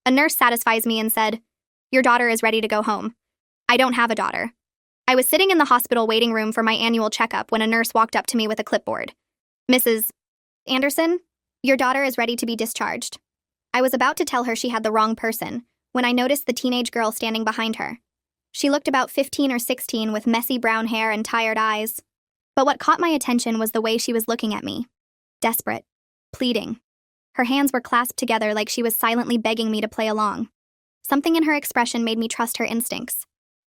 A nurse satisfies me and said, "Your daughter is ready to go home." I don't have a daughter. I was sitting in the hospital waiting room for my annual checkup when a nurse walked up to me with a clipboard. "Mrs. Anderson, your daughter is ready to be discharged." I was about to tell her she had the wrong person when I noticed the teenage girl standing behind her. She looked about 15 or 16 with messy brown hair and tired eyes. But what caught my attention was the way she was looking at me. Desperate. Pleading. Her hands were clasped together like she was silently begging me to play along. Something in her expression made me trust her instincts.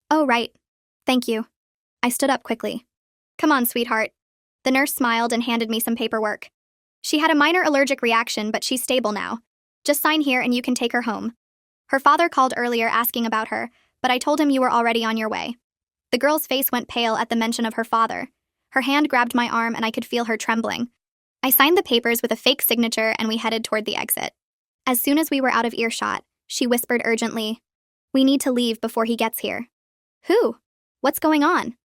"Oh, right. Thank you." I stood up quickly. "Come on, sweetheart." The nurse smiled and handed me some paperwork. "She had a minor allergic reaction, but she's stable now. Just sign here and you can take her home." Her father called earlier asking about her, but I told him you were already on your way. The girl's face went pale at the mention of her father. Her hand grabbed my arm and I could feel her trembling. I signed the papers with a fake signature and we headed toward the exit. As soon as we were out of earshot, she whispered urgently, "We need to leave before he gets here." "Who? What's going on?"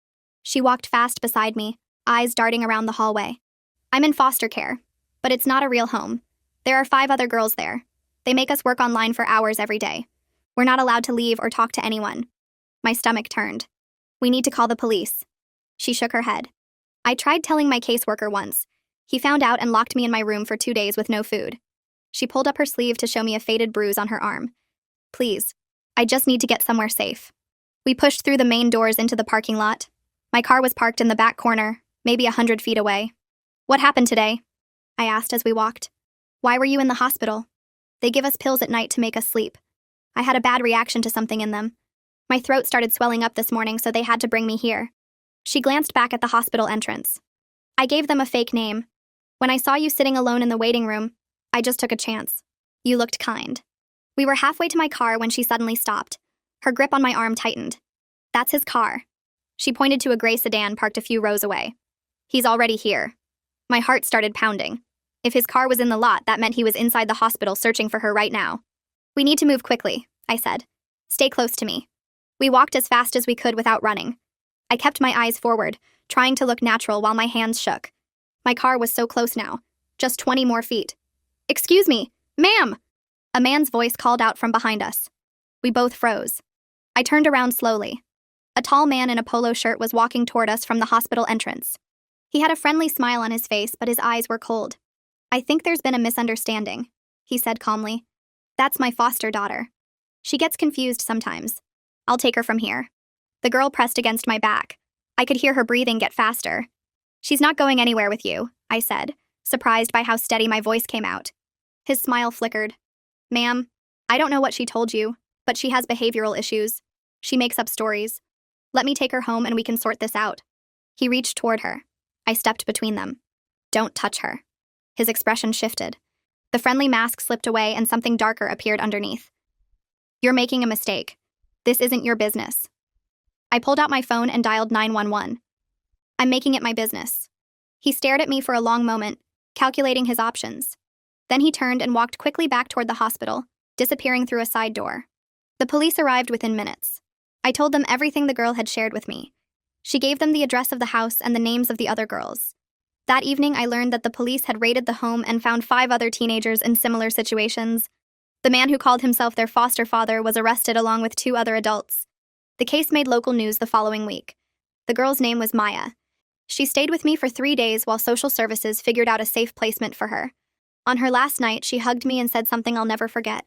She walked fast beside me, eyes darting around the hallway. "I'm in foster care, but it's not a real home. There are 5 other girls there. They make us work online for hours every day. We're not allowed to leave or talk to anyone." My stomach turned. "We need to call the police." She shook her head. "I tried telling my caseworker once. He found out and locked me in my room for 2 days with no food." She pulled up her sleeve to show me a faded bruise on her arm. "Please, I just need to get somewhere safe." We pushed through the main doors into the parking lot. My car was parked in the back corner, maybe 100 feet away. "What happened today?" I asked as we walked. "Why were you in the hospital?" "They give us pills at night to make us sleep. I had a bad reaction to something in them. My throat started swelling up this morning, so they had to bring me here." She glanced back at the hospital entrance. "I gave them a fake name. When I saw you sitting alone in the waiting room, I just took a chance. You looked kind." We were halfway to my car when she suddenly stopped. Her grip on my arm tightened. "That's his car." She pointed to a gray sedan parked a few rows away. "He's already here." My heart started pounding. If his car was in the lot, that meant he was inside the hospital searching for her right now. "We need to move quickly," I said. "Stay close to me." We walked as fast as we could without running. I kept my eyes forward, trying to look natural while my hands shook. My car was so close now, just 20 more feet. "Excuse me, ma'am!" A man's voice called out from behind us. We both froze. I turned around slowly. A tall man in a polo shirt was walking toward us from the hospital entrance. He had a friendly smile on his face, but his eyes were cold. "I think there's been a misunderstanding," he said calmly. "That's my foster daughter. She gets confused sometimes. I'll take her from here." The girl pressed against my back. I could hear her breathing get faster. "She's not going anywhere with you," I said, surprised by how steady my voice came out. His smile flickered. "Ma'am, I don't know what she told you, but she has behavioral issues. She makes up stories. Let me take her home and we can sort this out." He reached toward her. I stepped between them. "Don't touch her." His expression shifted. The friendly mask slipped away and something darker appeared underneath. "You're making a mistake. This isn't your business." I pulled out my phone and dialed 911. "I'm making it my business." He stared at me for a long moment, calculating his options. Then he turned and walked quickly back toward the hospital, disappearing through a side door. The police arrived within minutes. I told them everything the girl had shared with me. She gave them the address of the house and the names of the other girls. That evening, I learned that the police had raided the home and found 5 other teenagers in similar situations. The man who called himself their foster father was arrested along with 2 other adults. The case made local news the following week. The girl's name was Maya. She stayed with me for 3 days while social services figured out a safe placement for her. On her last night, she hugged me and said something I'll never forget.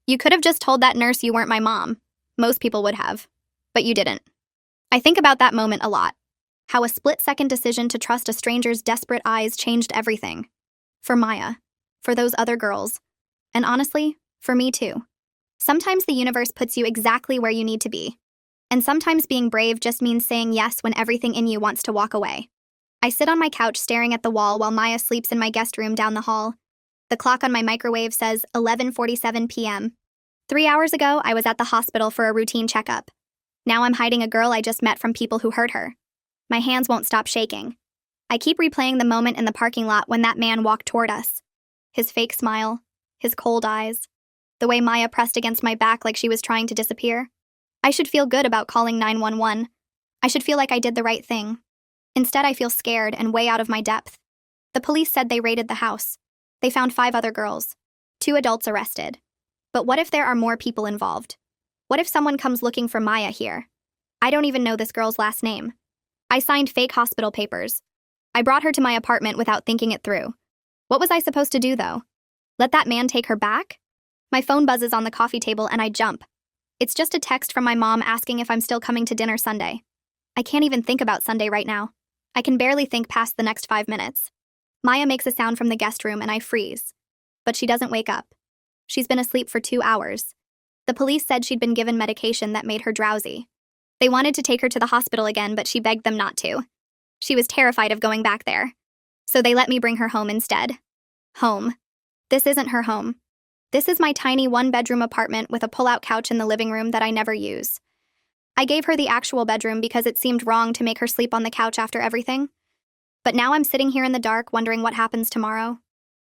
"You could have just told that nurse you weren't my mom. Most people would have. But you didn't." I think about that moment a lot. How a split-second decision to trust a stranger's desperate eyes changed everything. For Maya. For those other girls. And honestly, for me too. Sometimes the universe puts you exactly where you need to be. And sometimes being brave just means saying yes when everything in you wants to walk away. I sit on my couch staring at the wall while Maya sleeps in my guest room down the hall. The clock on my microwave says 11:47 p.m. 3 hours ago, I was at the hospital for a routine checkup. Now I'm hiding a girl I just met from people who hurt her. My hands won't stop shaking. I keep replaying the moment in the parking lot when that man walked toward us. His fake smile, his cold eyes, the way Maya pressed against my back like she was trying to disappear. I should feel good about calling 911. I should feel like I did the right thing. Instead, I feel scared and way out of my depth. The police said they raided the house. They found 5 other girls. 2 adults arrested. But what if there are more people involved? What if someone comes looking for Maya here? I don't even know this girl's last name. I signed fake hospital papers. I brought her to my apartment without thinking it through. What was I supposed to do, though? Let that man take her back? My phone buzzes on the coffee table and I jump. It's just a text from my mom asking if I'm still coming to dinner Sunday. I can't even think about Sunday right now. I can barely think past the next 5 minutes. Maya makes a sound from the guest room and I freeze. But she doesn't wake up. She's been asleep for 2 hours. The police said she'd been given medication that made her drowsy. They wanted to take her to the hospital again, but she begged them not to. She was terrified of going back there. So they let me bring her home instead. Home. This isn't her home. This is my tiny one-bedroom apartment with a pull-out couch in the living room that I never use. I gave her the actual bedroom because it seemed wrong to make her sleep on the couch after everything. But now I'm sitting here in the dark wondering what happens tomorrow.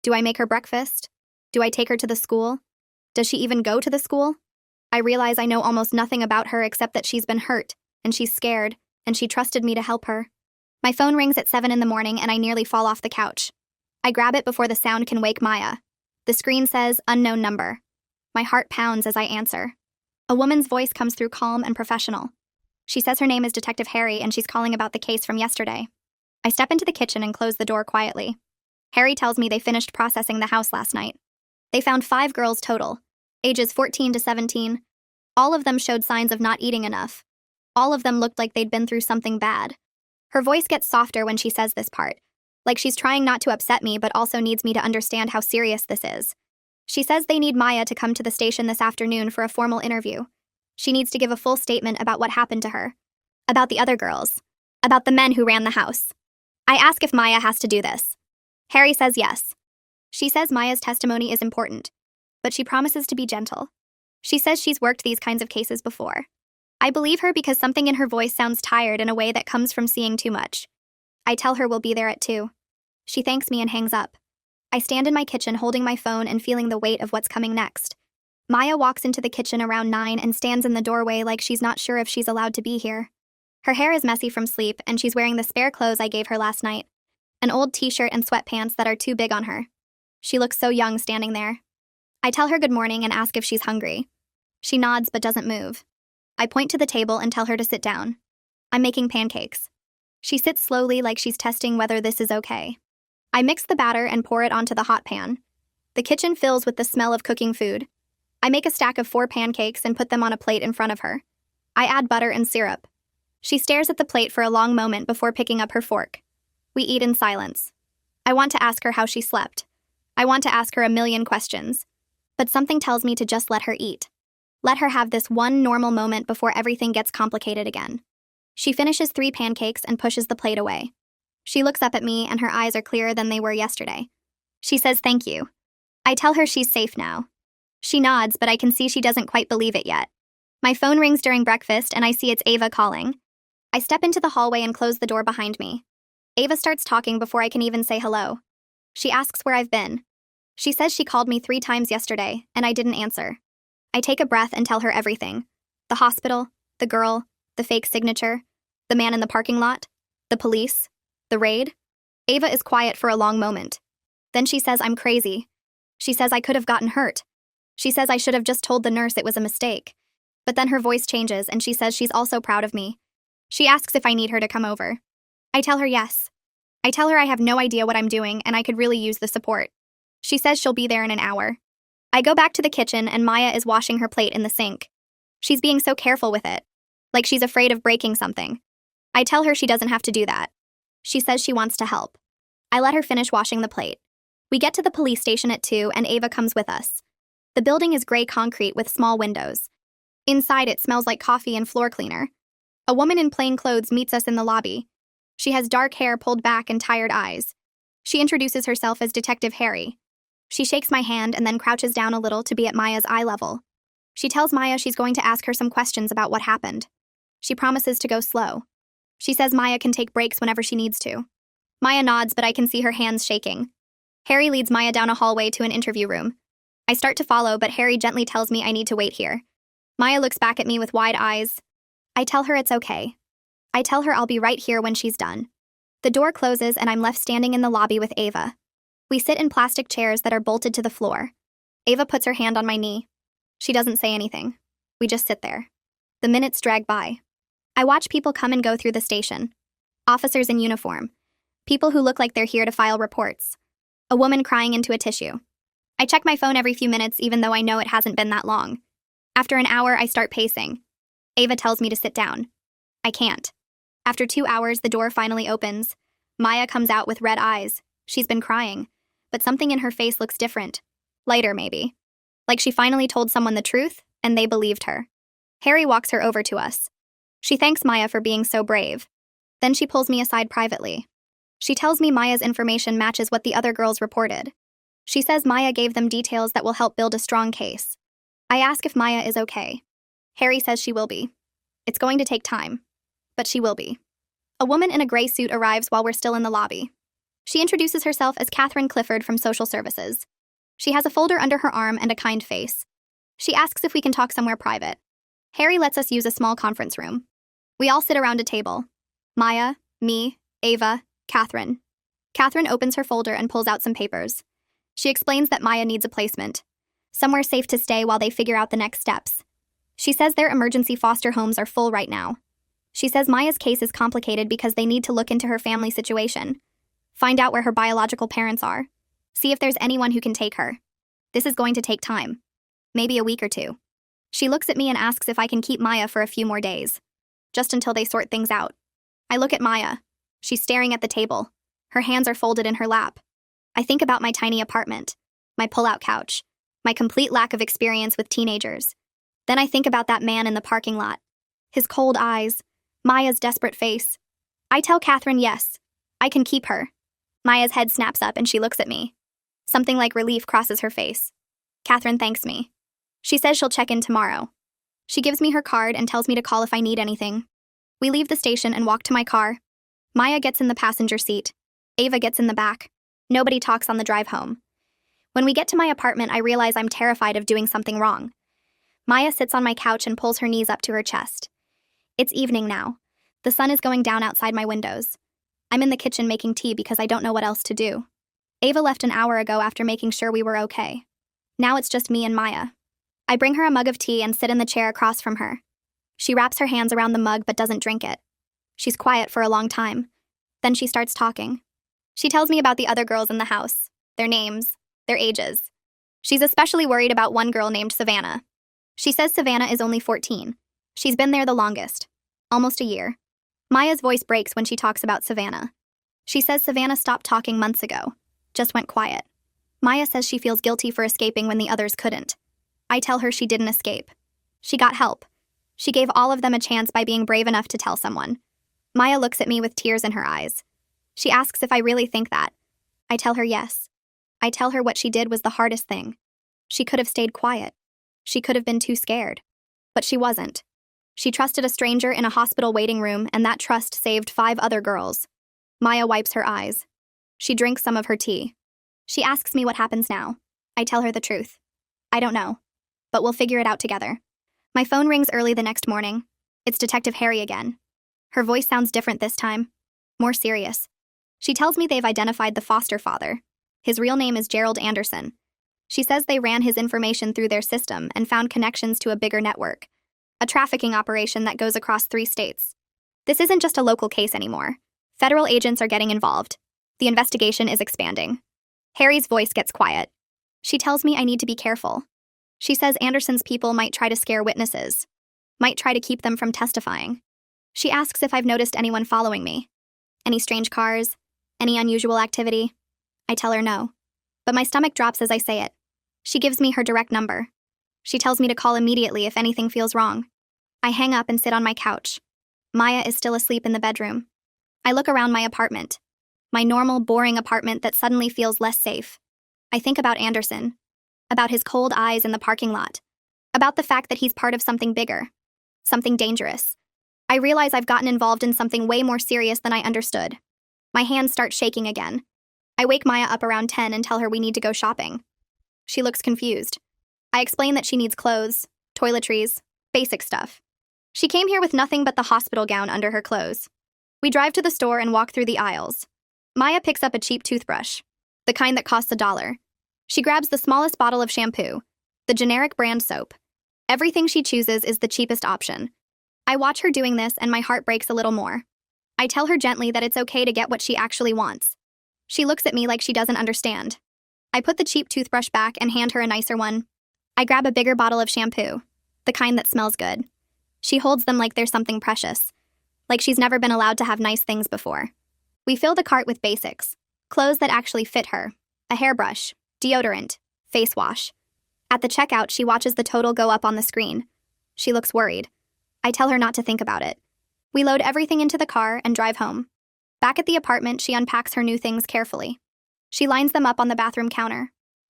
Do I make her breakfast? Do I take her to the school? Does she even go to the school? I realize I know almost nothing about her except that she's been hurt, and she's scared, and she trusted me to help her. My phone rings at 7 in the morning and I nearly fall off the couch. I grab it before the sound can wake Maya. The screen says, unknown number. My heart pounds as I answer. A woman's voice comes through calm and professional. She says her name is Detective Harry and she's calling about the case from yesterday. I step into the kitchen and close the door quietly. Harry tells me they finished processing the house last night. They found 5 girls total, ages 14 to 17. All of them showed signs of not eating enough. All of them looked like they'd been through something bad. Her voice gets softer when she says this part, like she's trying not to upset me but also needs me to understand how serious this is. She says they need Maya to come to the station this afternoon for a formal interview. She needs to give a full statement about what happened to her, about the other girls, about the men who ran the house. I ask if Maya has to do this. Harry says yes. She says Maya's testimony is important, but she promises to be gentle. She says she's worked these kinds of cases before. I believe her because something in her voice sounds tired in a way that comes from seeing too much. I tell her we'll be there at 2. She thanks me and hangs up. I stand in my kitchen holding my phone and feeling the weight of what's coming next. Maya walks into the kitchen around 9 and stands in the doorway like she's not sure if she's allowed to be here. Her hair is messy from sleep and she's wearing the spare clothes I gave her last night, an old t-shirt and sweatpants that are too big on her. She looks so young standing there. I tell her good morning and ask if she's hungry. She nods but doesn't move. I point to the table and tell her to sit down. I'm making pancakes. She sits slowly like she's testing whether this is okay. I mix the batter and pour it onto the hot pan. The kitchen fills with the smell of cooking food. I make a stack of 4 pancakes and put them on a plate in front of her. I add butter and syrup. She stares at the plate for a long moment before picking up her fork. We eat in silence. I want to ask her how she slept. I want to ask her a million questions. But something tells me to just let her eat. Let her have this one normal moment before everything gets complicated again. She finishes 3 pancakes and pushes the plate away. She looks up at me and her eyes are clearer than they were yesterday. She says thank you. I tell her she's safe now. She nods, but I can see she doesn't quite believe it yet. My phone rings during breakfast and I see it's Ava calling. I step into the hallway and close the door behind me. Ava starts talking before I can even say hello. She asks where I've been. She says she called me 3 times yesterday and I didn't answer. I take a breath and tell her everything. The hospital, the girl, the fake signature, the man in the parking lot, the police, the raid. Ava is quiet for a long moment. Then she says I'm crazy. She says I could have gotten hurt. She says I should have just told the nurse it was a mistake. But then her voice changes and she says she's also proud of me. She asks if I need her to come over. I tell her yes. I tell her I have no idea what I'm doing and I could really use the support. She says she'll be there in an hour. I go back to the kitchen and Maya is washing her plate in the sink. She's being so careful with it, like she's afraid of breaking something. I tell her she doesn't have to do that. She says she wants to help. I let her finish washing the plate. We get to the police station at 2 and Ava comes with us. The building is gray concrete with small windows. Inside it smells like coffee and floor cleaner. A woman in plain clothes meets us in the lobby. She has dark hair pulled back and tired eyes. She introduces herself as Detective Harry. She shakes my hand and then crouches down a little to be at Maya's eye level. She tells Maya she's going to ask her some questions about what happened. She promises to go slow. She says Maya can take breaks whenever she needs to. Maya nods, but I can see her hands shaking. Harry leads Maya down a hallway to an interview room. I start to follow, but Harry gently tells me I need to wait here. Maya looks back at me with wide eyes. I tell her it's okay. I tell her I'll be right here when she's done. The door closes and I'm left standing in the lobby with Ava. We sit in plastic chairs that are bolted to the floor. Ava puts her hand on my knee. She doesn't say anything. We just sit there. The minutes drag by. I watch people come and go through the station. Officers in uniform. People who look like they're here to file reports. A woman crying into a tissue. I check my phone every few minutes even though I know it hasn't been that long. After an hour, I start pacing. Ava tells me to sit down. I can't. After 2 hours, the door finally opens. Maya comes out with red eyes. She's been crying, but something in her face looks different. Lighter, maybe. Like she finally told someone the truth, and they believed her. Harry walks her over to us. She thanks Maya for being so brave. Then she pulls me aside privately. She tells me Maya's information matches what the other girls reported. She says Maya gave them details that will help build a strong case. I ask if Maya is okay. Harry says she will be. It's going to take time, but she will be. A woman in a gray suit arrives while we're still in the lobby. She introduces herself as Catherine Clifford from Social Services. She has a folder under her arm and a kind face. She asks if we can talk somewhere private. Harry lets us use a small conference room. We all sit around a table. Maya, me, Ava, Catherine. Catherine opens her folder and pulls out some papers. She explains that Maya needs a placement, somewhere safe to stay while they figure out the next steps. She says their emergency foster homes are full right now. She says Maya's case is complicated because they need to look into her family situation, find out where her biological parents are, see if there's anyone who can take her. This is going to take time, maybe a week or two. She looks at me and asks if I can keep Maya for a few more days, just until they sort things out. I look at Maya. She's staring at the table. Her hands are folded in her lap. I think about my tiny apartment, my pull-out couch, my complete lack of experience with teenagers. Then I think about that man in the parking lot. His cold eyes, Maya's desperate face. I tell Catherine yes, I can keep her. Maya's head snaps up and she looks at me. Something like relief crosses her face. Catherine thanks me. She says she'll check in tomorrow. She gives me her card and tells me to call if I need anything. We leave the station and walk to my car. Maya gets in the passenger seat. Ava gets in the back. Nobody talks on the drive home. When we get to my apartment, I realize I'm terrified of doing something wrong. Maya sits on my couch and pulls her knees up to her chest. It's evening now. The sun is going down outside my windows. I'm in the kitchen making tea because I don't know what else to do. Ava left an hour ago after making sure we were okay. Now it's just me and Maya. I bring her a mug of tea and sit in the chair across from her. She wraps her hands around the mug but doesn't drink it. She's quiet for a long time. Then she starts talking. She tells me about the other girls in the house, their names, their ages. She's especially worried about one girl named Savannah. She says Savannah is only 14. She's been there the longest, almost a year. Maya's voice breaks when she talks about Savannah. She says Savannah stopped talking months ago, just went quiet. Maya says she feels guilty for escaping when the others couldn't. I tell her she didn't escape. She got help. She gave all of them a chance by being brave enough to tell someone. Maya looks at me with tears in her eyes. She asks if I really think that. I tell her yes. I tell her what she did was the hardest thing. She could have stayed quiet. She could have been too scared. But she wasn't. She trusted a stranger in a hospital waiting room, and that trust saved 5 other girls. Maya wipes her eyes. She drinks some of her tea. She asks me what happens now. I tell her the truth. I don't know. But we'll figure it out together. My phone rings early the next morning. It's Detective Harry again. Her voice sounds different this time. More serious. She tells me they've identified the foster father. His real name is Gerald Anderson. She says they ran his information through their system and found connections to a bigger network. A trafficking operation that goes across 3 states. This isn't just a local case anymore. Federal agents are getting involved. The investigation is expanding. Harry's voice gets quiet. She tells me I need to be careful. She says Anderson's people might try to scare witnesses. Might try to keep them from testifying. She asks if I've noticed anyone following me. Any strange cars? Any unusual activity? I tell her no. But my stomach drops as I say it. She gives me her direct number. She tells me to call immediately if anything feels wrong. I hang up and sit on my couch. Maya is still asleep in the bedroom. I look around my apartment. My normal, boring apartment that suddenly feels less safe. I think about Anderson. About his cold eyes in the parking lot. About the fact that he's part of something bigger. Something dangerous. I realize I've gotten involved in something way more serious than I understood. My hands start shaking again. I wake Maya up around 10 and tell her we need to go shopping. She looks confused. I explain that she needs clothes, toiletries, basic stuff. She came here with nothing but the hospital gown under her clothes. We drive to the store and walk through the aisles. Maya picks up a cheap toothbrush, the kind that costs $1. She grabs the smallest bottle of shampoo, the generic brand soap, Everything she chooses is the cheapest option. I watch her doing this and my heart breaks a little more. I tell her gently that it's okay to get what she actually wants. She looks at me like she doesn't understand. I put the cheap toothbrush back and hand her a nicer one. I grab a bigger bottle of shampoo, the kind that smells good. She holds them like they're something precious, like she's never been allowed to have nice things before. We fill the cart with basics, clothes that actually fit her, a hairbrush, deodorant, face wash. At the checkout, she watches the total go up on the screen. She looks worried. I tell her not to think about it. We load everything into the car and drive home. Back at the apartment, she unpacks her new things carefully. She lines them up on the bathroom counter.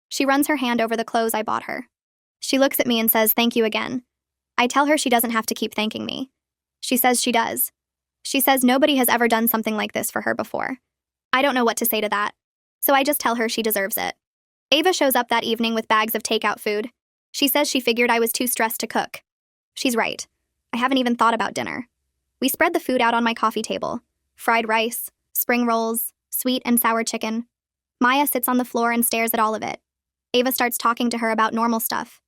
She runs her hand over the clothes I bought her. She looks at me and says, "Thank you again." I tell her she doesn't have to keep thanking me. She says she does. She says nobody has ever done something like this for her before. I don't know what to say to that, so I just tell her she deserves it. Ava shows up that evening with bags of takeout food. She says she figured I was too stressed to cook. She's right. I haven't even thought about dinner. We spread the food out on my coffee table. Fried rice, spring rolls, sweet and sour chicken. Maya sits on the floor and stares at all of it. Ava starts talking to her about normal stuff.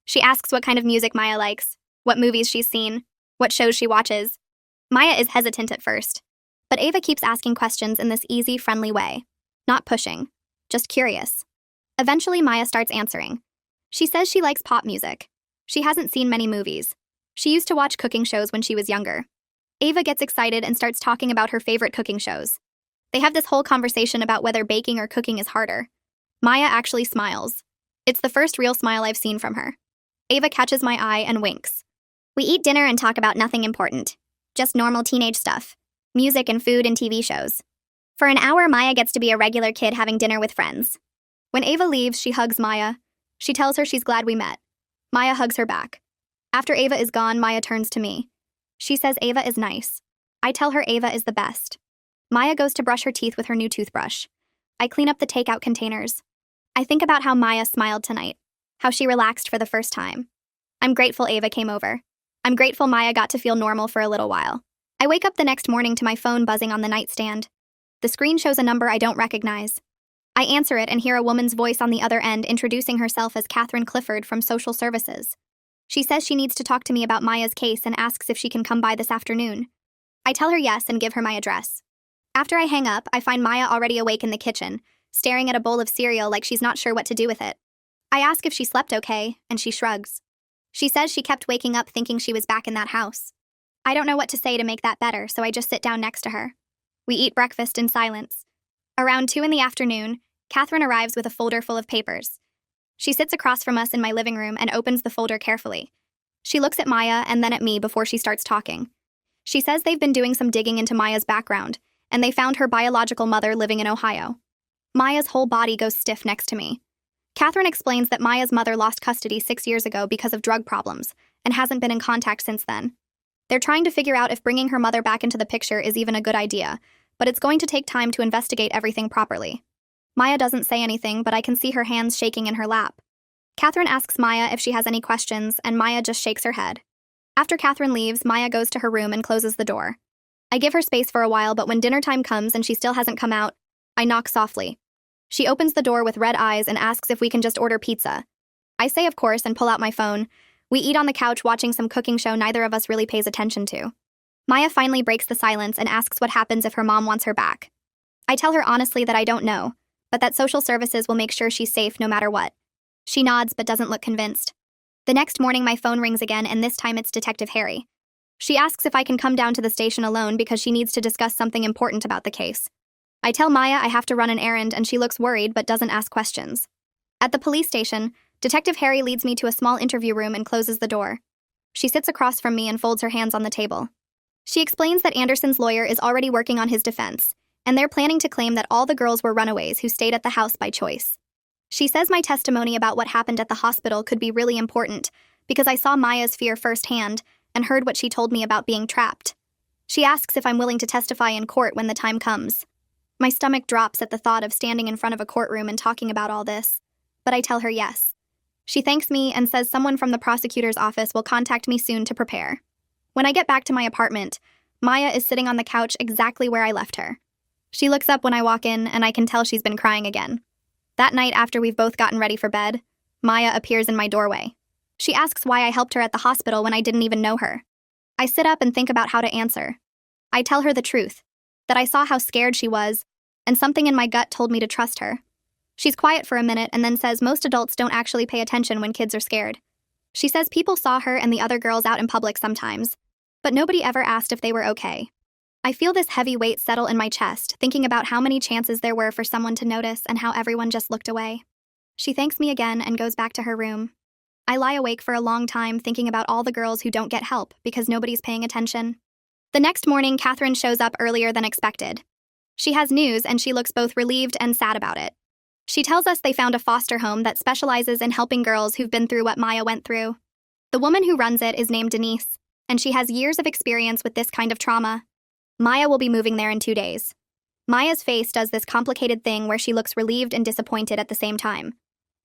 She asks what kind of music Maya likes, what movies she's seen, what shows she watches. Maya is hesitant at first, but Ava keeps asking questions in this easy, friendly way. Not pushing, just curious. Eventually, Maya starts answering. She says she likes pop music. She hasn't seen many movies. She used to watch cooking shows when she was younger. Ava gets excited and starts talking about her favorite cooking shows. They have this whole conversation about whether baking or cooking is harder. Maya actually smiles. It's the first real smile I've seen from her. Ava catches my eye and winks. We eat dinner and talk about nothing important. Just normal teenage stuff. Music and food and TV shows. For an hour, Maya gets to be a regular kid having dinner with friends. When Ava leaves, she hugs Maya. She tells her she's glad we met. Maya hugs her back. After Ava is gone, Maya turns to me. She says Ava is nice. I tell her Ava is the best. Maya goes to brush her teeth with her new toothbrush. I clean up the takeout containers. I think about how Maya smiled tonight, how she relaxed for the first time. I'm grateful Ava came over. I'm grateful Maya got to feel normal for a little while. I wake up the next morning to my phone buzzing on the nightstand. The screen shows a number I don't recognize. I answer it and hear a woman's voice on the other end introducing herself as Catherine Clifford from Social Services. She says she needs to talk to me about Maya's case and asks if she can come by this afternoon. I tell her yes and give her my address. After I hang up, I find Maya already awake in the kitchen, staring at a bowl of cereal like she's not sure what to do with it. I ask if she slept okay, and she shrugs. She says she kept waking up thinking she was back in that house. I don't know what to say to make that better, so I just sit down next to her. We eat breakfast in silence. Around 2 in the afternoon, Catherine arrives with a folder full of papers. She sits across from us in my living room and opens the folder carefully. She looks at Maya and then at me before she starts talking. She says they've been doing some digging into Maya's background, and they found her biological mother living in Ohio. Maya's whole body goes stiff next to me. Catherine explains that Maya's mother lost custody 6 years ago because of drug problems and hasn't been in contact since then. They're trying to figure out if bringing her mother back into the picture is even a good idea, but it's going to take time to investigate everything properly. Maya doesn't say anything, but I can see her hands shaking in her lap. Catherine asks Maya if she has any questions, and Maya just shakes her head. After Catherine leaves, Maya goes to her room and closes the door. I give her space for a while, but when dinner time comes and she still hasn't come out, I knock softly. She opens the door with red eyes and asks if we can just order pizza. I say of course and pull out my phone. We eat on the couch watching some cooking show neither of us really pays attention to. Maya finally breaks the silence and asks what happens if her mom wants her back. I tell her honestly that I don't know, but that social services will make sure she's safe no matter what. She nods but doesn't look convinced. The next morning my phone rings again and this time it's Detective Harry. She asks if I can come down to the station alone because she needs to discuss something important about the case. I tell Maya I have to run an errand and she looks worried but doesn't ask questions. At the police station, Detective Harry leads me to a small interview room and closes the door. She sits across from me and folds her hands on the table. She explains that Anderson's lawyer is already working on his defense, and they're planning to claim that all the girls were runaways who stayed at the house by choice. She says my testimony about what happened at the hospital could be really important because I saw Maya's fear firsthand and heard what she told me about being trapped. She asks if I'm willing to testify in court when the time comes. My stomach drops at the thought of standing in front of a courtroom and talking about all this, but I tell her yes. She thanks me and says someone from the prosecutor's office will contact me soon to prepare. When I get back to my apartment, Maya is sitting on the couch exactly where I left her. She looks up when I walk in, and I can tell she's been crying again. That night after we've both gotten ready for bed, Maya appears in my doorway. She asks why I helped her at the hospital when I didn't even know her. I sit up and think about how to answer. I tell her the truth, that I saw how scared she was, and something in my gut told me to trust her. She's quiet for a minute and then says most adults don't actually pay attention when kids are scared. She says people saw her and the other girls out in public sometimes, but nobody ever asked if they were okay. I feel this heavy weight settle in my chest, thinking about how many chances there were for someone to notice and how everyone just looked away. She thanks me again and goes back to her room. I lie awake for a long time thinking about all the girls who don't get help because nobody's paying attention. The next morning, Catherine shows up earlier than expected. She has news and she looks both relieved and sad about it. She tells us they found a foster home that specializes in helping girls who've been through what Maya went through. The woman who runs it is named Denise, and she has years of experience with this kind of trauma. Maya will be moving there in 2 days. Maya's face does this complicated thing where she looks relieved and disappointed at the same time.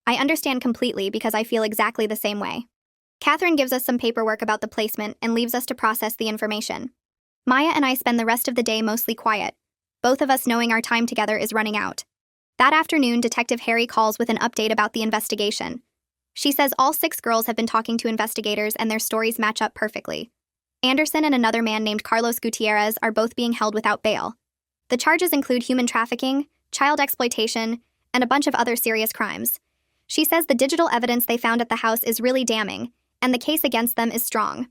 I understand completely because I feel exactly the same way. Catherine gives us some paperwork about the placement and leaves us to process the information. Maya and I spend the rest of the day mostly quiet, both of us knowing our time together is running out. That afternoon, Detective Harry calls with an update about the investigation. She says all 6 girls have been talking to investigators and their stories match up perfectly. Anderson and another man named Carlos Gutierrez are both being held without bail. The charges include human trafficking, child exploitation, and a bunch of other serious crimes. She says the digital evidence they found at the house is really damning, and the case against them is strong.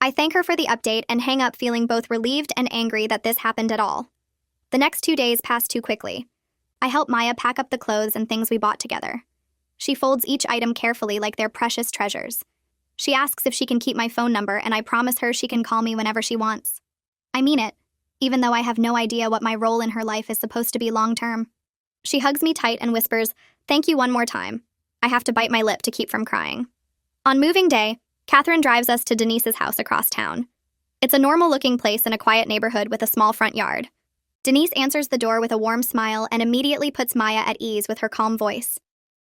I thank her for the update and hang up feeling both relieved and angry that this happened at all. The next 2 days pass too quickly. I help Maya pack up the clothes and things we bought together. She folds each item carefully like they're precious treasures. She asks if she can keep my phone number, and I promise her she can call me whenever she wants. I mean it, even though I have no idea what my role in her life is supposed to be long-term. She hugs me tight and whispers, "Thank you one more time." I have to bite my lip to keep from crying. On moving day, Catherine drives us to Denise's house across town. It's a normal-looking place in a quiet neighborhood with a small front yard. Denise answers the door with a warm smile and immediately puts Maya at ease with her calm voice.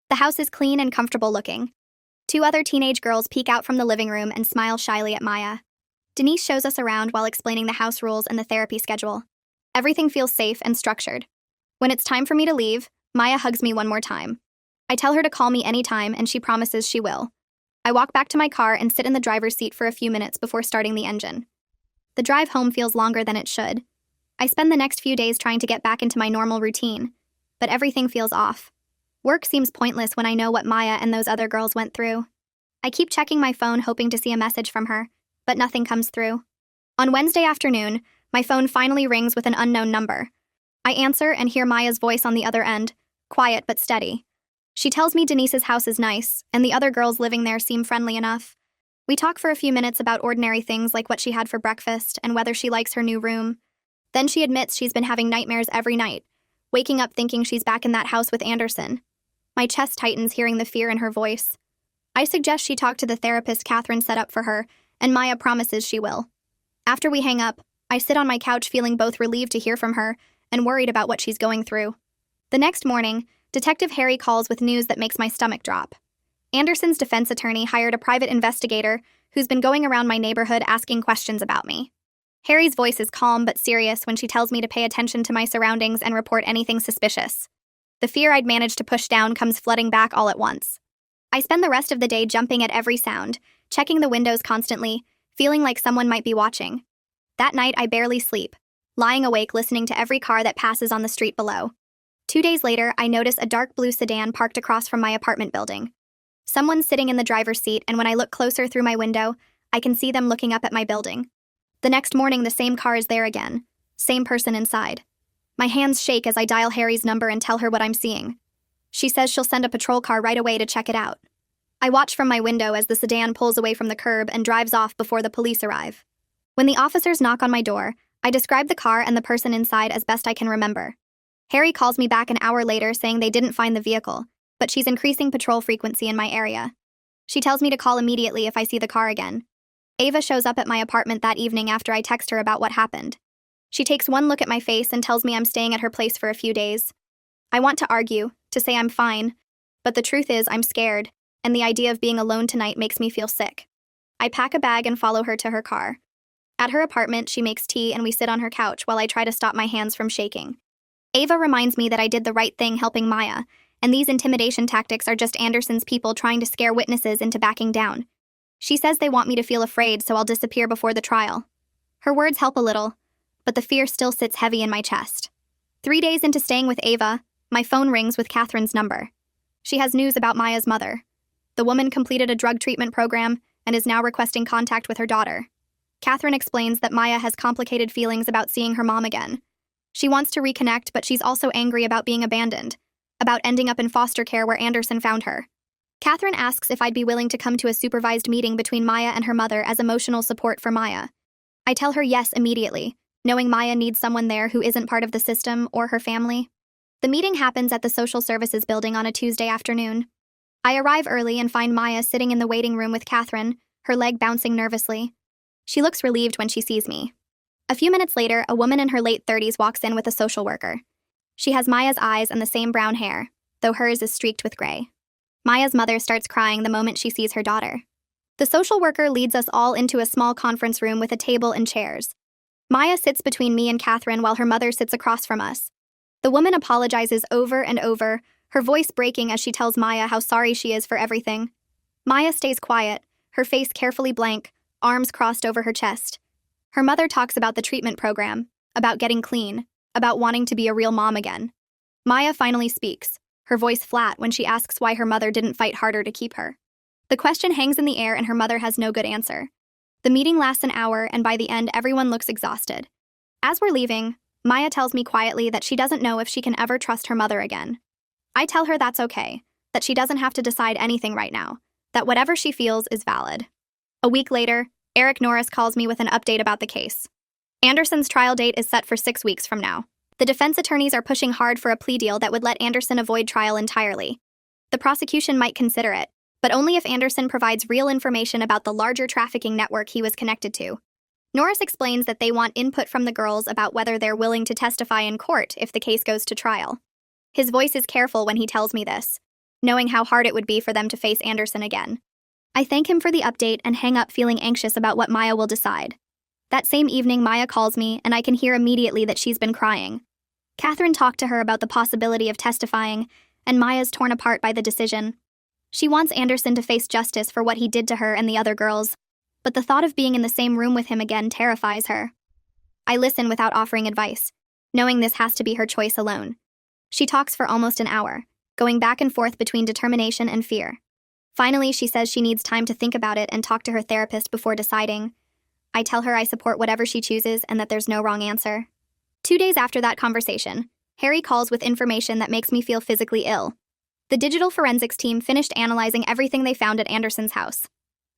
The house is clean and comfortable looking. 2 other teenage girls peek out from the living room and smile shyly at Maya. Denise shows us around while explaining the house rules and the therapy schedule. Everything feels safe and structured. When it's time for me to leave, Maya hugs me one more time. I tell her to call me anytime, and she promises she will. I walk back to my car and sit in the driver's seat for a few minutes before starting the engine. The drive home feels longer than it should. I spend the next few days trying to get back into my normal routine, but everything feels off. Work seems pointless when I know what Maya and those other girls went through. I keep checking my phone hoping to see a message from her, but nothing comes through. On Wednesday afternoon, my phone finally rings with an unknown number. I answer and hear Maya's voice on the other end, quiet but steady. She tells me Denise's house is nice, and the other girls living there seem friendly enough. We talk for a few minutes about ordinary things like what she had for breakfast and whether she likes her new room. Then she admits she's been having nightmares every night, waking up thinking she's back in that house with Anderson. My chest tightens hearing the fear in her voice. I suggest she talk to the therapist Catherine set up for her, and Maya promises she will. After we hang up, I sit on my couch feeling both relieved to hear from her and worried about what she's going through. The next morning, Detective Harry calls with news that makes my stomach drop. Anderson's defense attorney hired a private investigator who's been going around my neighborhood asking questions about me. Harry's voice is calm but serious when she tells me to pay attention to my surroundings and report anything suspicious. The fear I'd managed to push down comes flooding back all at once. I spend the rest of the day jumping at every sound, checking the windows constantly, feeling like someone might be watching. That night, I barely sleep, lying awake listening to every car that passes on the street below. 2 days later, I notice a dark blue sedan parked across from my apartment building. Someone's sitting in the driver's seat, and when I look closer through my window, I can see them looking up at my building. The next morning, the same car is there again, same person inside. My hands shake as I dial Harry's number and tell her what I'm seeing. She says she'll send a patrol car right away to check it out. I watch from my window as the sedan pulls away from the curb and drives off before the police arrive. When the officers knock on my door, I describe the car and the person inside as best I can remember. Harry calls me back an hour later saying they didn't find the vehicle, but she's increasing patrol frequency in my area. She tells me to call immediately if I see the car again. Ava shows up at my apartment that evening after I text her about what happened. She takes one look at my face and tells me I'm staying at her place for a few days. I want to argue, to say I'm fine, but the truth is I'm scared, and the idea of being alone tonight makes me feel sick. I pack a bag and follow her to her car. At her apartment, she makes tea and we sit on her couch while I try to stop my hands from shaking. Ava reminds me that I did the right thing helping Maya, and these intimidation tactics are just Anderson's people trying to scare witnesses into backing down. She says they want me to feel afraid so I'll disappear before the trial. Her words help a little, but the fear still sits heavy in my chest. 3 days into staying with Ava, my phone rings with Catherine's number. She has news about Maya's mother. The woman completed a drug treatment program and is now requesting contact with her daughter. Catherine explains that Maya has complicated feelings about seeing her mom again. She wants to reconnect, but she's also angry about being abandoned, about ending up in foster care where Anderson found her. Catherine asks if I'd be willing to come to a supervised meeting between Maya and her mother as emotional support for Maya. I tell her yes immediately, knowing Maya needs someone there who isn't part of the system or her family. The meeting happens at the social services building on a Tuesday afternoon. I arrive early and find Maya sitting in the waiting room with Catherine, her leg bouncing nervously. She looks relieved when she sees me. A few minutes later, a woman in her late 30s walks in with a social worker. She has Maya's eyes and the same brown hair, though hers is streaked with gray. Maya's mother starts crying the moment she sees her daughter. The social worker leads us all into a small conference room with a table and chairs. Maya sits between me and Catherine while her mother sits across from us. The woman apologizes over and over, her voice breaking as she tells Maya how sorry she is for everything. Maya stays quiet, her face carefully blank, arms crossed over her chest. Her mother talks about the treatment program, about getting clean, about wanting to be a real mom again. Maya finally speaks, her voice flat when she asks why her mother didn't fight harder to keep her. The question hangs in the air and her mother has no good answer. The meeting lasts an hour and by the end everyone looks exhausted. As we're leaving, Maya tells me quietly that she doesn't know if she can ever trust her mother again. I tell her that's okay, that she doesn't have to decide anything right now, that whatever she feels is valid. A week later, Eric Norris calls me with an update about the case. Anderson's trial date is set for 6 weeks from now. The defense attorneys are pushing hard for a plea deal that would let Anderson avoid trial entirely. The prosecution might consider it, but only if Anderson provides real information about the larger trafficking network he was connected to. Norris explains that they want input from the girls about whether they're willing to testify in court if the case goes to trial. His voice is careful when he tells me this, knowing how hard it would be for them to face Anderson again. I thank him for the update and hang up feeling anxious about what Maya will decide. That same evening, Maya calls me, and I can hear immediately that she's been crying. Catherine talked to her about the possibility of testifying, and Maya's torn apart by the decision. She wants Anderson to face justice for what he did to her and the other girls, but the thought of being in the same room with him again terrifies her. I listen without offering advice, knowing this has to be her choice alone. She talks for almost an hour, going back and forth between determination and fear. Finally, she says she needs time to think about it and talk to her therapist before deciding. I tell her I support whatever she chooses and that there's no wrong answer. 2 days after that conversation, Harry calls with information that makes me feel physically ill. The digital forensics team finished analyzing everything they found at Anderson's house.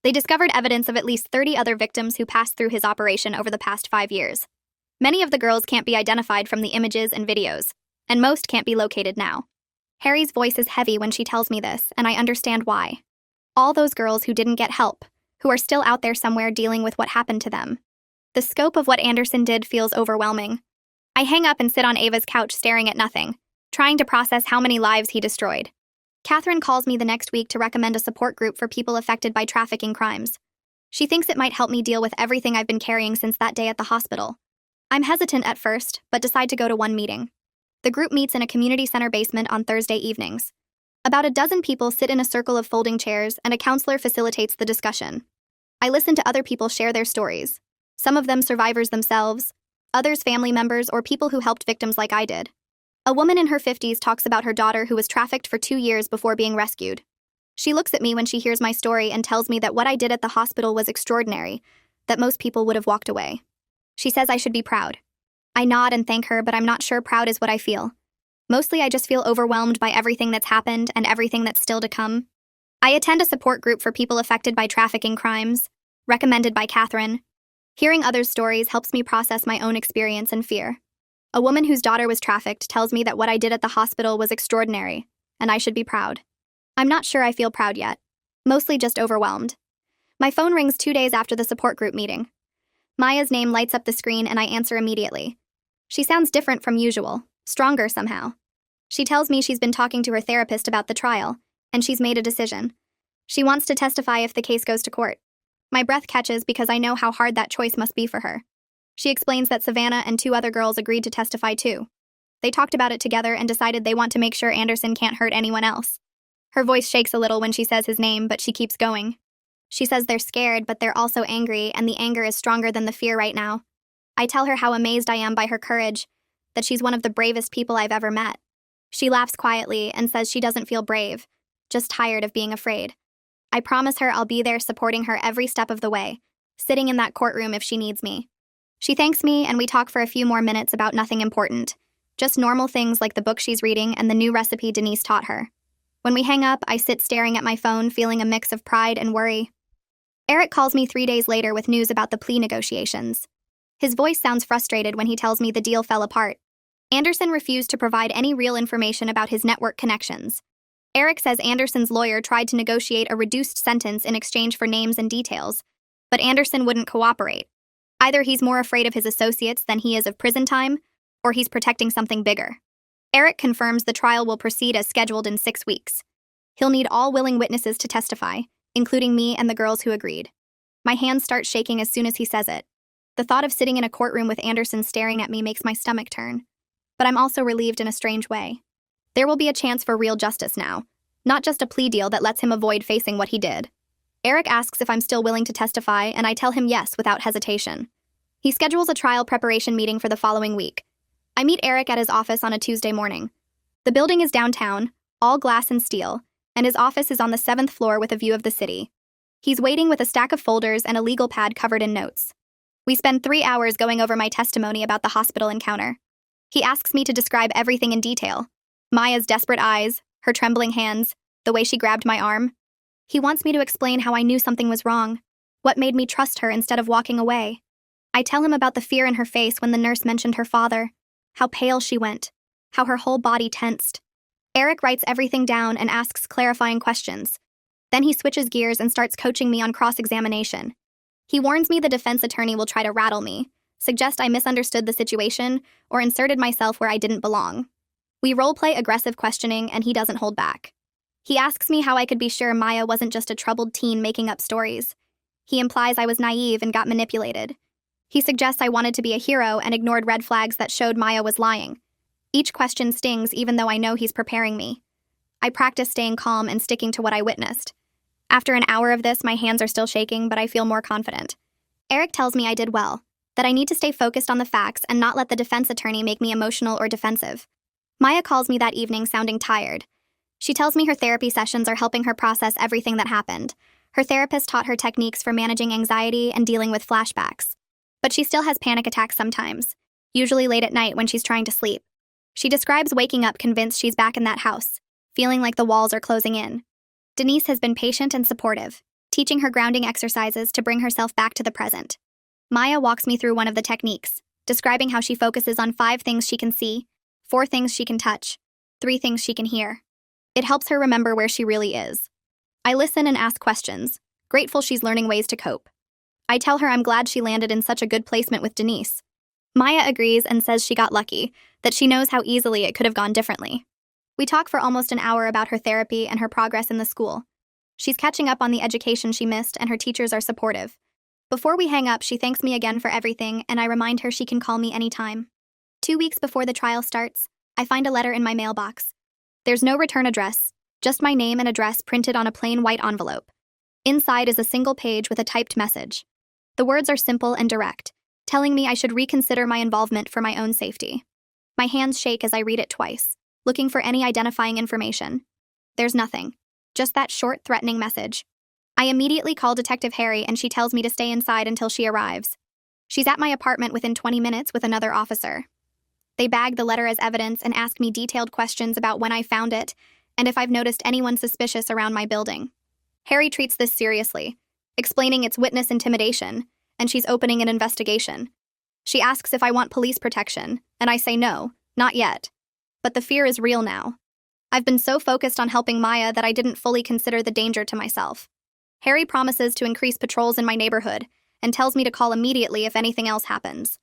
They discovered evidence of at least 30 other victims who passed through his operation over the past 5 years. Many of the girls can't be identified from the images and videos, and most can't be located now. Harry's voice is heavy when she tells me this, and I understand why. All those girls who didn't get help, who are still out there somewhere dealing with what happened to them. The scope of what Anderson did feels overwhelming. I hang up and sit on Ava's couch staring at nothing, trying to process how many lives he destroyed. Catherine calls me the next week to recommend a support group for people affected by trafficking crimes. She thinks it might help me deal with everything I've been carrying since that day at the hospital. I'm hesitant at first, but decide to go to one meeting. The group meets in a community center basement on Thursday evenings. About a dozen people sit in a circle of folding chairs, and a counselor facilitates the discussion. I listen to other people share their stories. Some of them survivors themselves, others family members or people who helped victims like I did. A woman in her 50s talks about her daughter who was trafficked for 2 years before being rescued. She looks at me when she hears my story and tells me that what I did at the hospital was extraordinary, that most people would have walked away. She says I should be proud. I nod and thank her, but I'm not sure proud is what I feel. Mostly I just feel overwhelmed by everything that's happened and everything that's still to come. I attend a support group for people affected by trafficking crimes, recommended by Catherine. Hearing others' stories helps me process my own experience and fear. A woman whose daughter was trafficked tells me that what I did at the hospital was extraordinary, and I should be proud. I'm not sure I feel proud yet. Mostly just overwhelmed. My phone rings 2 days after the support group meeting. Maya's name lights up the screen and I answer immediately. She sounds different from usual, stronger somehow. She tells me she's been talking to her therapist about the trial, and she's made a decision. She wants to testify if the case goes to court. My breath catches because I know how hard that choice must be for her. She explains that Savannah and 2 other girls agreed to testify too. They talked about it together and decided they want to make sure Anderson can't hurt anyone else. Her voice shakes a little when she says his name, but she keeps going. She says they're scared, but they're also angry, and the anger is stronger than the fear right now. I tell her how amazed I am by her courage, that she's one of the bravest people I've ever met. She laughs quietly and says she doesn't feel brave, just tired of being afraid. I promise her I'll be there supporting her every step of the way, sitting in that courtroom if she needs me. She thanks me, and we talk for a few more minutes about nothing important, just normal things like the book she's reading and the new recipe Denise taught her. When we hang up, I sit staring at my phone, feeling a mix of pride and worry. Eric calls me 3 days later with news about the plea negotiations. His voice sounds frustrated when he tells me the deal fell apart. Anderson refused to provide any real information about his network connections. Eric says Anderson's lawyer tried to negotiate a reduced sentence in exchange for names and details, but Anderson wouldn't cooperate. Either he's more afraid of his associates than he is of prison time, or he's protecting something bigger. Eric confirms the trial will proceed as scheduled in 6 weeks. He'll need all willing witnesses to testify, including me and the girls who agreed. My hands start shaking as soon as he says it. The thought of sitting in a courtroom with Anderson staring at me makes my stomach turn. But I'm also relieved in a strange way. There will be a chance for real justice now, not just a plea deal that lets him avoid facing what he did. Eric asks if I'm still willing to testify, and I tell him yes without hesitation. He schedules a trial preparation meeting for the following week. I meet Eric at his office on a Tuesday morning. The building is downtown, all glass and steel, and his office is on the 7th floor with a view of the city. He's waiting with a stack of folders and a legal pad covered in notes. We spend 3 hours going over my testimony about the hospital encounter. He asks me to describe everything in detail. Maya's desperate eyes, her trembling hands, the way she grabbed my arm. He wants me to explain how I knew something was wrong, what made me trust her instead of walking away. I tell him about the fear in her face when the nurse mentioned her father, how pale she went, how her whole body tensed. Eric writes everything down and asks clarifying questions. Then he switches gears and starts coaching me on cross-examination. He warns me the defense attorney will try to rattle me, suggest I misunderstood the situation, or inserted myself where I didn't belong. We role-play aggressive questioning, and he doesn't hold back. He asks me how I could be sure Maya wasn't just a troubled teen making up stories. He implies I was naive and got manipulated. He suggests I wanted to be a hero and ignored red flags that showed Maya was lying. Each question stings even though I know he's preparing me. I practice staying calm and sticking to what I witnessed. After an hour of this, my hands are still shaking, but I feel more confident. Eric tells me I did well, that I need to stay focused on the facts and not let the defense attorney make me emotional or defensive. Maya calls me that evening sounding tired. She tells me her therapy sessions are helping her process everything that happened. Her therapist taught her techniques for managing anxiety and dealing with flashbacks. But she still has panic attacks sometimes, usually late at night when she's trying to sleep. She describes waking up convinced she's back in that house, feeling like the walls are closing in. Denise has been patient and supportive, teaching her grounding exercises to bring herself back to the present. Maya walks me through one of the techniques, describing how she focuses on 5 things she can see, 4 things she can touch, 3 things she can hear. It helps her remember where she really is. I listen and ask questions, grateful she's learning ways to cope. I tell her I'm glad she landed in such a good placement with Denise. Maya agrees and says she got lucky, that she knows how easily it could have gone differently. We talk for almost an hour about her therapy and her progress in the school. She's catching up on the education she missed, and her teachers are supportive. Before we hang up, she thanks me again for everything, and I remind her she can call me anytime. 2 weeks before the trial starts, I find a letter in my mailbox. There's no return address, just my name and address printed on a plain white envelope. Inside is a single page with a typed message. The words are simple and direct, telling me I should reconsider my involvement for my own safety. My hands shake as I read it twice, looking for any identifying information. There's nothing, just that short, threatening message. I immediately call Detective Harry, and she tells me to stay inside until she arrives. She's at my apartment within 20 minutes with another officer. They bag the letter as evidence and ask me detailed questions about when I found it and if I've noticed anyone suspicious around my building. Harry treats this seriously, explaining it's witness intimidation, and she's opening an investigation. She asks if I want police protection, and I say no, not yet. But the fear is real now. I've been so focused on helping Maya that I didn't fully consider the danger to myself. Harry promises to increase patrols in my neighborhood and tells me to call immediately if anything else happens.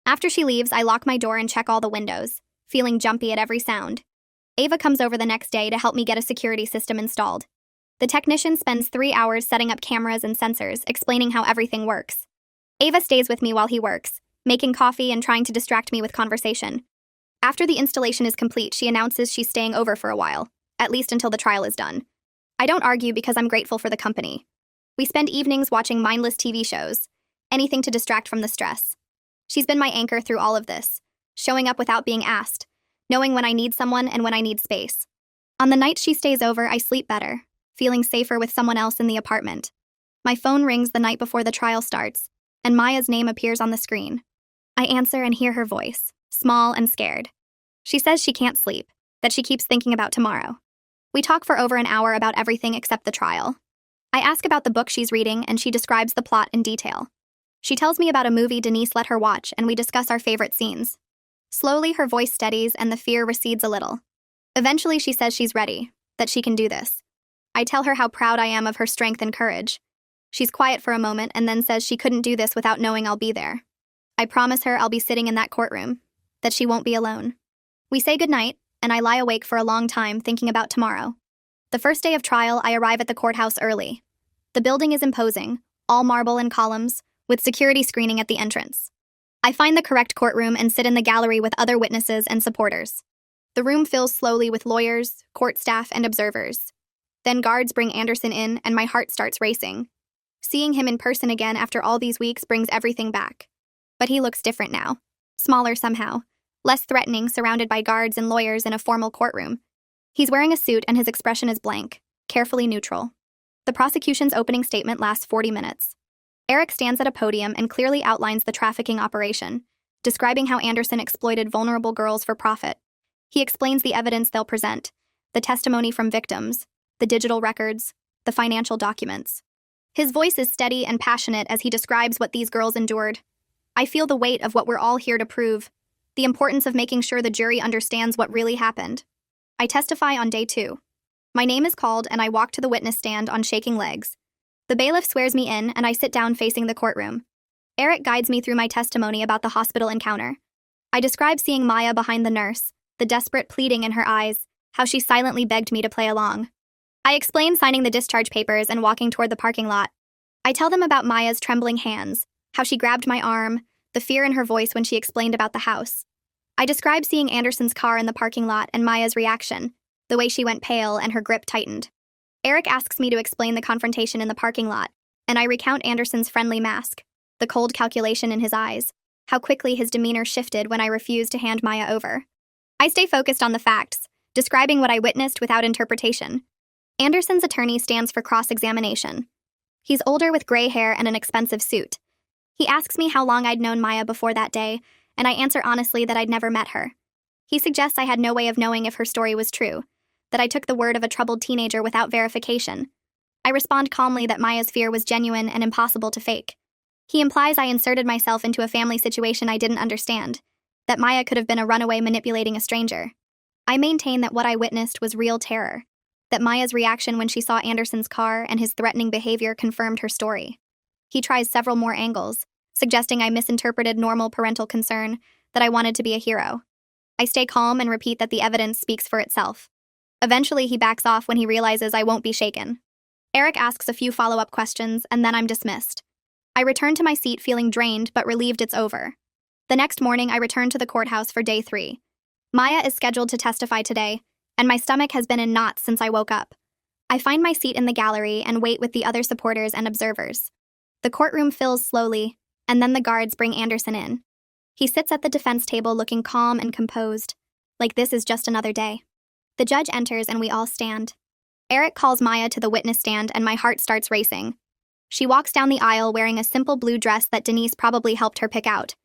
After she leaves, I lock my door and check all the windows, feeling jumpy at every sound. Ava comes over the next day to help me get a security system installed. The technician spends 3 hours setting up cameras and sensors, explaining how everything works. Ava stays with me while he works, making coffee and trying to distract me with conversation. After the installation is complete, she announces she's staying over for a while, at least until the trial is done. I don't argue because I'm grateful for the company. We spend evenings watching mindless TV shows, anything to distract from the stress. She's been my anchor through all of this, showing up without being asked, knowing when I need someone and when I need space. On the nights she stays over, I sleep better, feeling safer with someone else in the apartment. My phone rings the night before the trial starts, and Maya's name appears on the screen. I answer and hear her voice, small and scared. She says she can't sleep, that she keeps thinking about tomorrow. We talk for over an hour about everything except the trial. I ask about the book she's reading, and she describes the plot in detail. She tells me about a movie Denise let her watch, and we discuss our favorite scenes. Slowly, her voice steadies and the fear recedes a little. Eventually, she says she's ready, that she can do this. I tell her how proud I am of her strength and courage. She's quiet for a moment and then says she couldn't do this without knowing I'll be there. I promise her I'll be sitting in that courtroom, that she won't be alone. We say goodnight, and I lie awake for a long time thinking about tomorrow. The first day of trial, I arrive at the courthouse early. The building is imposing, all marble and columns, with security screening at the entrance. I find the correct courtroom and sit in the gallery with other witnesses and supporters. The room fills slowly with lawyers, court staff, and observers. Then guards bring Anderson in, and my heart starts racing. Seeing him in person again after all these weeks brings everything back. But he looks different now. Smaller somehow. Less threatening, surrounded by guards and lawyers in a formal courtroom. He's wearing a suit and his expression is blank, carefully neutral. The prosecution's opening statement lasts 40 minutes. Eric stands at a podium and clearly outlines the trafficking operation, describing how Anderson exploited vulnerable girls for profit. He explains the evidence they'll present, the testimony from victims, the digital records, the financial documents. His voice is steady and passionate as he describes what these girls endured. I feel the weight of what we're all here to prove, the importance of making sure the jury understands what really happened. I testify on day 2. My name is called and I walk to the witness stand on shaking legs. The bailiff swears me in and I sit down facing the courtroom. Eric guides me through my testimony about the hospital encounter. I describe seeing Maya behind the nurse, the desperate pleading in her eyes, how she silently begged me to play along. I explain signing the discharge papers and walking toward the parking lot. I tell them about Maya's trembling hands, how she grabbed my arm, the fear in her voice when she explained about the house. I describe seeing Anderson's car in the parking lot and Maya's reaction, the way she went pale and her grip tightened. Eric asks me to explain the confrontation in the parking lot, and I recount Anderson's friendly mask, the cold calculation in his eyes, how quickly his demeanor shifted when I refused to hand Maya over. I stay focused on the facts, describing what I witnessed without interpretation. Anderson's attorney stands for cross-examination. He's older with gray hair and an expensive suit. He asks me how long I'd known Maya before that day, and I answer honestly that I'd never met her. He suggests I had no way of knowing if her story was true, that I took the word of a troubled teenager without verification. I respond calmly that Maya's fear was genuine and impossible to fake. He implies I inserted myself into a family situation I didn't understand, that Maya could have been a runaway manipulating a stranger. I maintain that what I witnessed was real terror, that Maya's reaction when she saw Anderson's car and his threatening behavior confirmed her story. He tries several more angles, suggesting I misinterpreted normal parental concern, that I wanted to be a hero. I stay calm and repeat that the evidence speaks for itself. Eventually, he backs off when he realizes I won't be shaken. Eric asks a few follow-up questions, and then I'm dismissed. I return to my seat feeling drained but relieved it's over. The next morning, I return to the courthouse for day 3. Maya is scheduled to testify today, and my stomach has been in knots since I woke up. I find my seat in the gallery and wait with the other supporters and observers. The courtroom fills slowly, and then the guards bring Anderson in. He sits at the defense table looking calm and composed, like this is just another day. The judge enters and we all stand. Eric calls Maya to the witness stand and my heart starts racing. She walks down the aisle wearing a simple blue dress that Denise probably helped her pick out.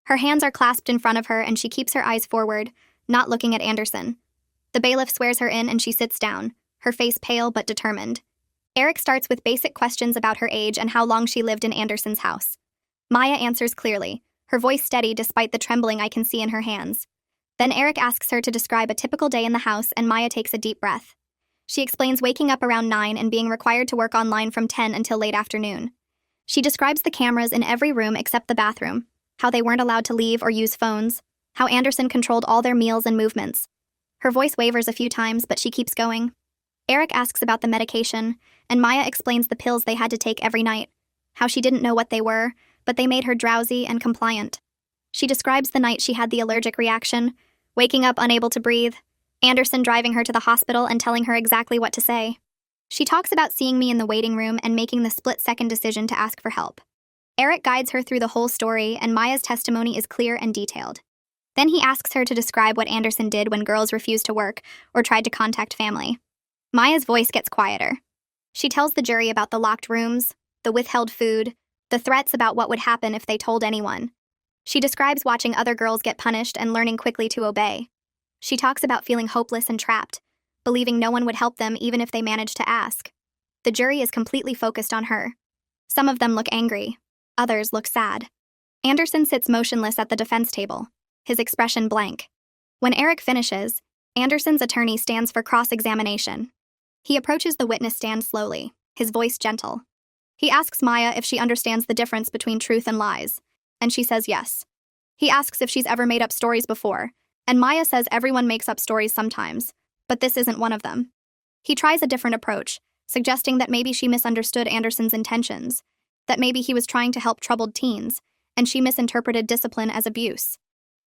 Her hands are clasped in front of her and she keeps her eyes forward, not looking at Anderson. The bailiff swears her in and she sits down, her face pale but determined. Eric starts with basic questions about her age and how long she lived in Anderson's house. Maya answers clearly, her voice steady despite the trembling I can see in her hands. Then Eric asks her to describe a typical day in the house and Maya takes a deep breath. She explains waking up around 9 and being required to work online from 10 until late afternoon. She describes the cameras in every room except the bathroom, how they weren't allowed to leave or use phones, how Anderson controlled all their meals and movements. Her voice wavers a few times, but she keeps going. Eric asks about the medication, and Maya explains the pills they had to take every night, how she didn't know what they were, but they made her drowsy and compliant. She describes the night she had the allergic reaction, waking up unable to breathe, Anderson driving her to the hospital and telling her exactly what to say. She talks about seeing me in the waiting room and making the split-second decision to ask for help. Eric guides her through the whole story, and Maya's testimony is clear and detailed. Then he asks her to describe what Anderson did when girls refused to work or tried to contact family. Maya's voice gets quieter. She tells the jury about the locked rooms, the withheld food, the threats about what would happen if they told anyone. She describes watching other girls get punished and learning quickly to obey. She talks about feeling hopeless and trapped, believing no one would help them even if they managed to ask. The jury is completely focused on her. Some of them look angry. Others look sad. Anderson sits motionless at the defense table, his expression blank. When Eric finishes, Anderson's attorney stands for cross-examination. He approaches the witness stand slowly, his voice gentle. He asks Maya if she understands the difference between truth and lies, and she says yes. He asks if she's ever made up stories before, and Maya says everyone makes up stories sometimes, but this isn't one of them. He tries a different approach, suggesting that maybe she misunderstood Anderson's intentions, that maybe he was trying to help troubled teens, and she misinterpreted discipline as abuse.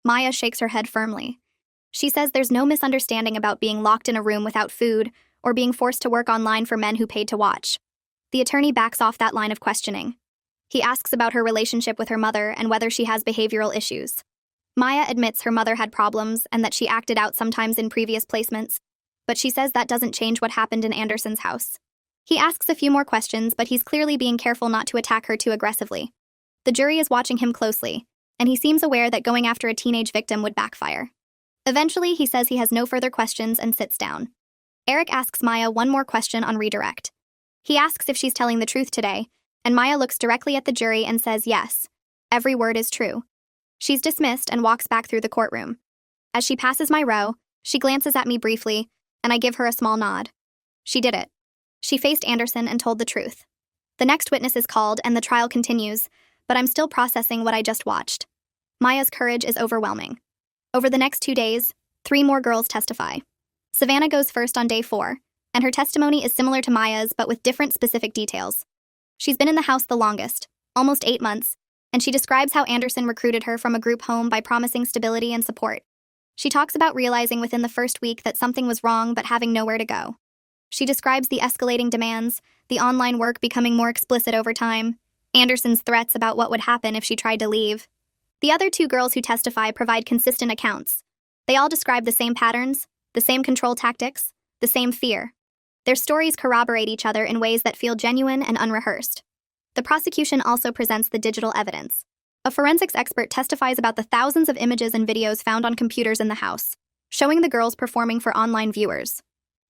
Maya shakes her head firmly. She says there's no misunderstanding about being locked in a room without food or being forced to work online for men who paid to watch. The attorney backs off that line of questioning. He asks about her relationship with her mother and whether she has behavioral issues. Maya admits her mother had problems and that she acted out sometimes in previous placements, but she says that doesn't change what happened in Anderson's house. He asks a few more questions, but he's clearly being careful not to attack her too aggressively. The jury is watching him closely, and he seems aware that going after a teenage victim would backfire. Eventually, he says he has no further questions and sits down. Eric asks Maya one more question on redirect. He asks if she's telling the truth today, and Maya looks directly at the jury and says yes. Every word is true. She's dismissed and walks back through the courtroom. As she passes my row, she glances at me briefly, and I give her a small nod. She did it. She faced Anderson and told the truth. The next witness is called and the trial continues, but I'm still processing what I just watched. Maya's courage is overwhelming. Over the next 2 days, 3 more girls testify. Savannah goes first on day 4, and her testimony is similar to Maya's but with different specific details. She's been in the house the longest, almost 8 months, and she describes how Anderson recruited her from a group home by promising stability and support. She talks about realizing within the first week that something was wrong but having nowhere to go. She describes the escalating demands, the online work becoming more explicit over time, Anderson's threats about what would happen if she tried to leave. The other 2 girls who testify provide consistent accounts. They all describe the same patterns, the same control tactics, the same fear. Their stories corroborate each other in ways that feel genuine and unrehearsed. The prosecution also presents the digital evidence. A forensics expert testifies about the thousands of images and videos found on computers in the house, showing the girls performing for online viewers.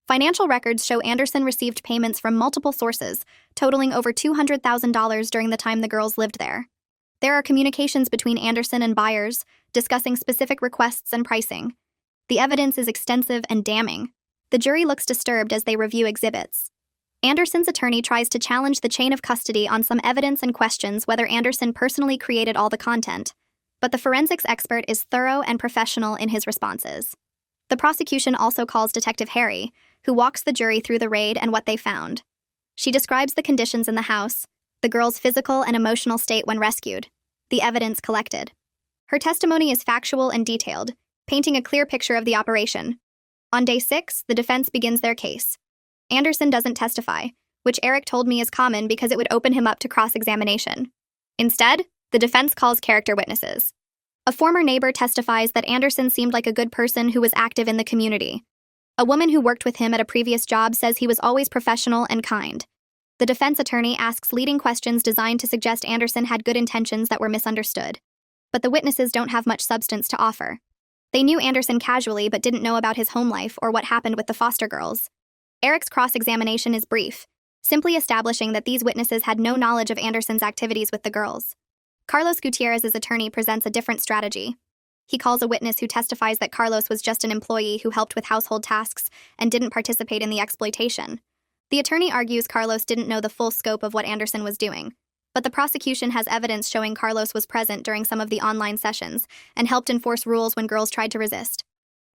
Financial records show Anderson received payments from multiple sources, totaling over $200,000 during the time the girls lived there. There are communications between Anderson and buyers, discussing specific requests and pricing. The evidence is extensive and damning. The jury looks disturbed as they review exhibits. Anderson's attorney tries to challenge the chain of custody on some evidence and questions whether Anderson personally created all the content, but the forensics expert is thorough and professional in his responses. The prosecution also calls Detective Harry, who walks the jury through the raid and what they found. She describes the conditions in the house, the girls' physical and emotional state when rescued, the evidence collected. Her testimony is factual and detailed, painting a clear picture of the operation. On day 6, the defense begins their case. Anderson doesn't testify, which Eric told me is common because it would open him up to cross-examination. Instead, the defense calls character witnesses. A former neighbor testifies that Anderson seemed like a good person who was active in the community. A woman who worked with him at a previous job says he was always professional and kind. The defense attorney asks leading questions designed to suggest Anderson had good intentions that were misunderstood. But the witnesses don't have much substance to offer. They knew Anderson casually but didn't know about his home life or what happened with the foster girls. Eric's cross-examination is brief, simply establishing that these witnesses had no knowledge of Anderson's activities with the girls. Carlos Gutierrez's attorney presents a different strategy. He calls a witness who testifies that Carlos was just an employee who helped with household tasks and didn't participate in the exploitation. The attorney argues Carlos didn't know the full scope of what Anderson was doing, but the prosecution has evidence showing Carlos was present during some of the online sessions and helped enforce rules when girls tried to resist.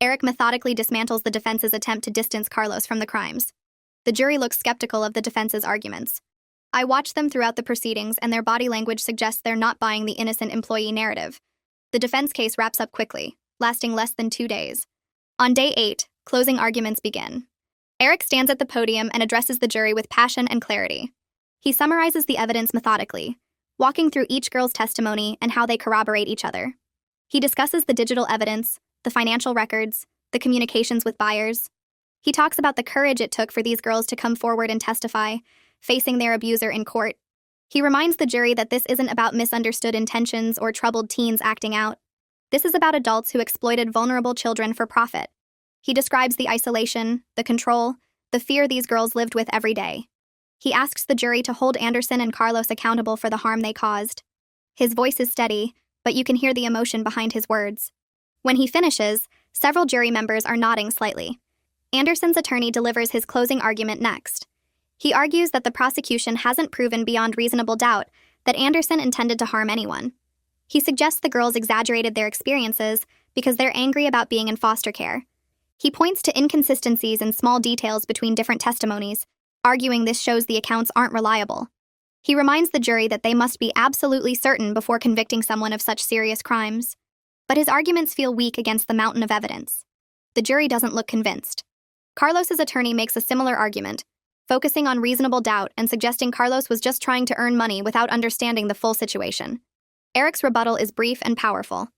Eric methodically dismantles the defense's attempt to distance Carlos from the crimes. The jury looks skeptical of the defense's arguments. I watch them throughout the proceedings, and their body language suggests they're not buying the innocent employee narrative. The defense case wraps up quickly, lasting less than 2 days. On day 8, closing arguments begin. Eric stands at the podium and addresses the jury with passion and clarity. He summarizes the evidence methodically, walking through each girl's testimony and how they corroborate each other. He discusses the digital evidence, the financial records, the communications with buyers. He talks about the courage it took for these girls to come forward and testify, facing their abuser in court. He reminds the jury that this isn't about misunderstood intentions or troubled teens acting out. This is about adults who exploited vulnerable children for profit. He describes the isolation, the control, the fear these girls lived with every day. He asks the jury to hold Anderson and Carlos accountable for the harm they caused. His voice is steady, but you can hear the emotion behind his words. When he finishes, several jury members are nodding slightly. Anderson's attorney delivers his closing argument next. He argues that the prosecution hasn't proven beyond reasonable doubt that Anderson intended to harm anyone. He suggests the girls exaggerated their experiences because they're angry about being in foster care. He points to inconsistencies in small details between different testimonies, arguing this shows the accounts aren't reliable. He reminds the jury that they must be absolutely certain before convicting someone of such serious crimes. But his arguments feel weak against the mountain of evidence. The jury doesn't look convinced. Carlos's attorney makes a similar argument, focusing on reasonable doubt and suggesting Carlos was just trying to earn money without understanding the full situation. Eric's rebuttal is brief and powerful.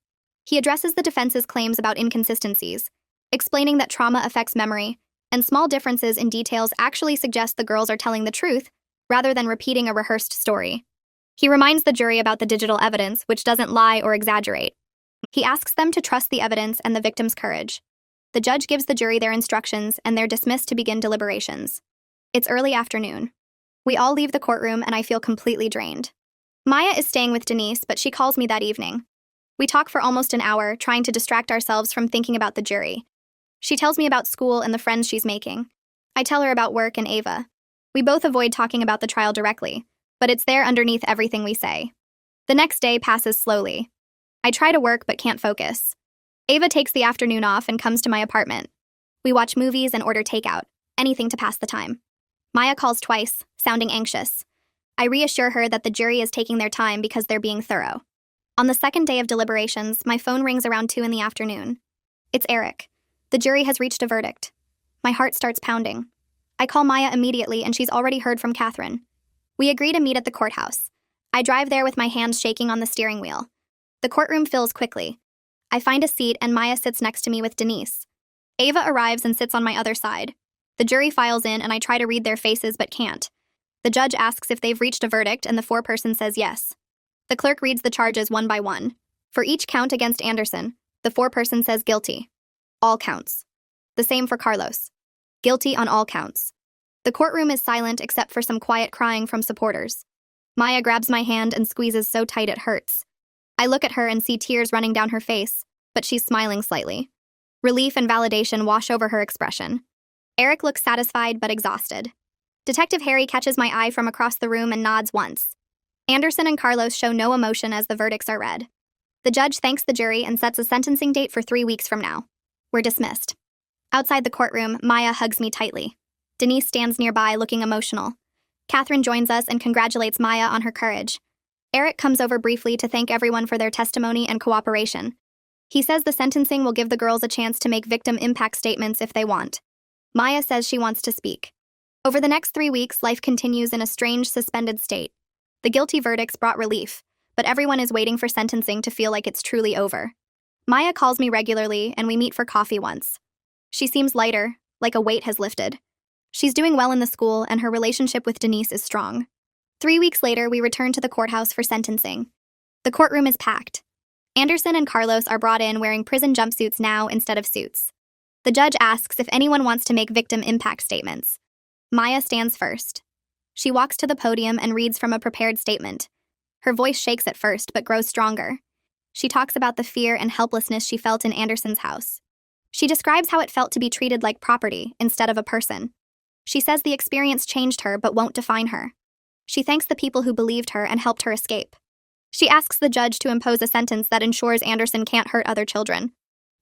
He addresses the defense's claims about inconsistencies, explaining that trauma affects memory, and small differences in details actually suggest the girls are telling the truth rather than repeating a rehearsed story. He reminds the jury about the digital evidence, which doesn't lie or exaggerate. He asks them to trust the evidence and the victim's courage. The judge gives the jury their instructions, and they're dismissed to begin deliberations. It's early afternoon. We all leave the courtroom, and I feel completely drained. Maya is staying with Denise, but she calls me that evening. We talk for almost an hour, trying to distract ourselves from thinking about the jury. She tells me about school and the friends she's making. I tell her about work and Ava. We both avoid talking about the trial directly, but it's there underneath everything we say. The next day passes slowly. I try to work but can't focus. Ava takes the afternoon off and comes to my apartment. We watch movies and order takeout, anything to pass the time. Maya calls twice, sounding anxious. I reassure her that the jury is taking their time because they're being thorough. On the second day of deliberations, my phone rings around 2 p.m. It's Eric. The jury has reached a verdict. My heart starts pounding. I call Maya immediately, and she's already heard from Catherine. We agree to meet at the courthouse. I drive there with my hands shaking on the steering wheel. The courtroom fills quickly. I find a seat, and Maya sits next to me with Denise. Ava arrives and sits on my other side. The jury files in, and I try to read their faces but can't. The judge asks if they've reached a verdict, and the foreperson says yes. The clerk reads the charges one by one. For each count against Anderson, the foreperson says guilty. All counts. The same for Carlos. Guilty on all counts. The courtroom is silent except for some quiet crying from supporters. Maya grabs my hand and squeezes so tight it hurts. I look at her and see tears running down her face, but she's smiling slightly. Relief and validation wash over her expression. Eric looks satisfied but exhausted. Detective Harry catches my eye from across the room and nods once. Anderson and Carlos show no emotion as the verdicts are read. The judge thanks the jury and sets a sentencing date for 3 weeks from now. We're dismissed. Outside the courtroom, Maya hugs me tightly. Denise stands nearby, looking emotional. Catherine joins us and congratulates Maya on her courage. Eric comes over briefly to thank everyone for their testimony and cooperation. He says the sentencing will give the girls a chance to make victim impact statements if they want. Maya says she wants to speak. Over the next 3 weeks, life continues in a strange, suspended state. The guilty verdicts brought relief, but everyone is waiting for sentencing to feel like it's truly over. Maya calls me regularly, and we meet for coffee once. She seems lighter, like a weight has lifted. She's doing well in the school, and her relationship with Denise is strong. 3 weeks later, we return to the courthouse for sentencing. The courtroom is packed. Anderson and Carlos are brought in wearing prison jumpsuits now instead of suits. The judge asks if anyone wants to make victim impact statements. Maya stands first. She walks to the podium and reads from a prepared statement. Her voice shakes at first, but grows stronger. She talks about the fear and helplessness she felt in Anderson's house. She describes how it felt to be treated like property instead of a person. She says the experience changed her but won't define her. She thanks the people who believed her and helped her escape. She asks the judge to impose a sentence that ensures Anderson can't hurt other children.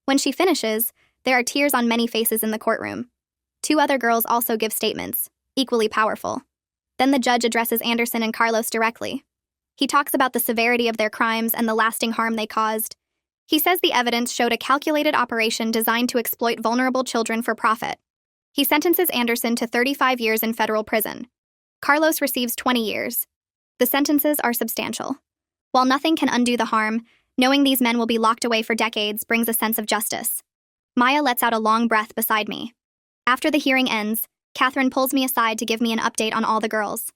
When she finishes, there are tears on many faces in the courtroom. 2 other girls also give statements, equally powerful. Then the judge addresses Anderson and Carlos directly. He talks about the severity of their crimes and the lasting harm they caused. He says the evidence showed a calculated operation designed to exploit vulnerable children for profit. He sentences Anderson to 35 years in federal prison. Carlos receives 20 years. The sentences are substantial. While nothing can undo the harm, knowing these men will be locked away for decades brings a sense of justice. Maya lets out a long breath beside me. After the hearing ends, Catherine pulls me aside to give me an update on all the girls.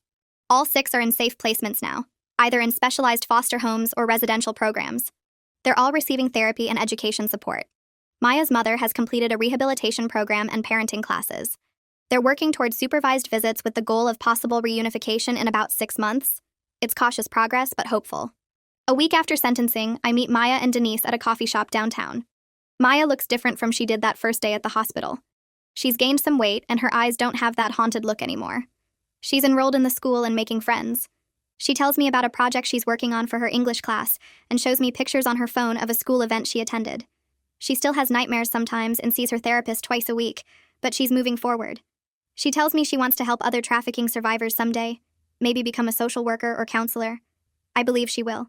All 6 are in safe placements now, either in specialized foster homes or residential programs. They're all receiving therapy and education support. Maya's mother has completed a rehabilitation program and parenting classes. They're working toward supervised visits with the goal of possible reunification in about 6 months. It's cautious progress, but hopeful. A week after sentencing, I meet Maya and Denise at a coffee shop downtown. Maya looks different from she did that first day at the hospital. She's gained some weight, and her eyes don't have that haunted look anymore. She's enrolled in the school and making friends. She tells me about a project she's working on for her English class and shows me pictures on her phone of a school event she attended. She still has nightmares sometimes and sees her therapist twice a week, but she's moving forward. She tells me she wants to help other trafficking survivors someday, maybe become a social worker or counselor. I believe she will.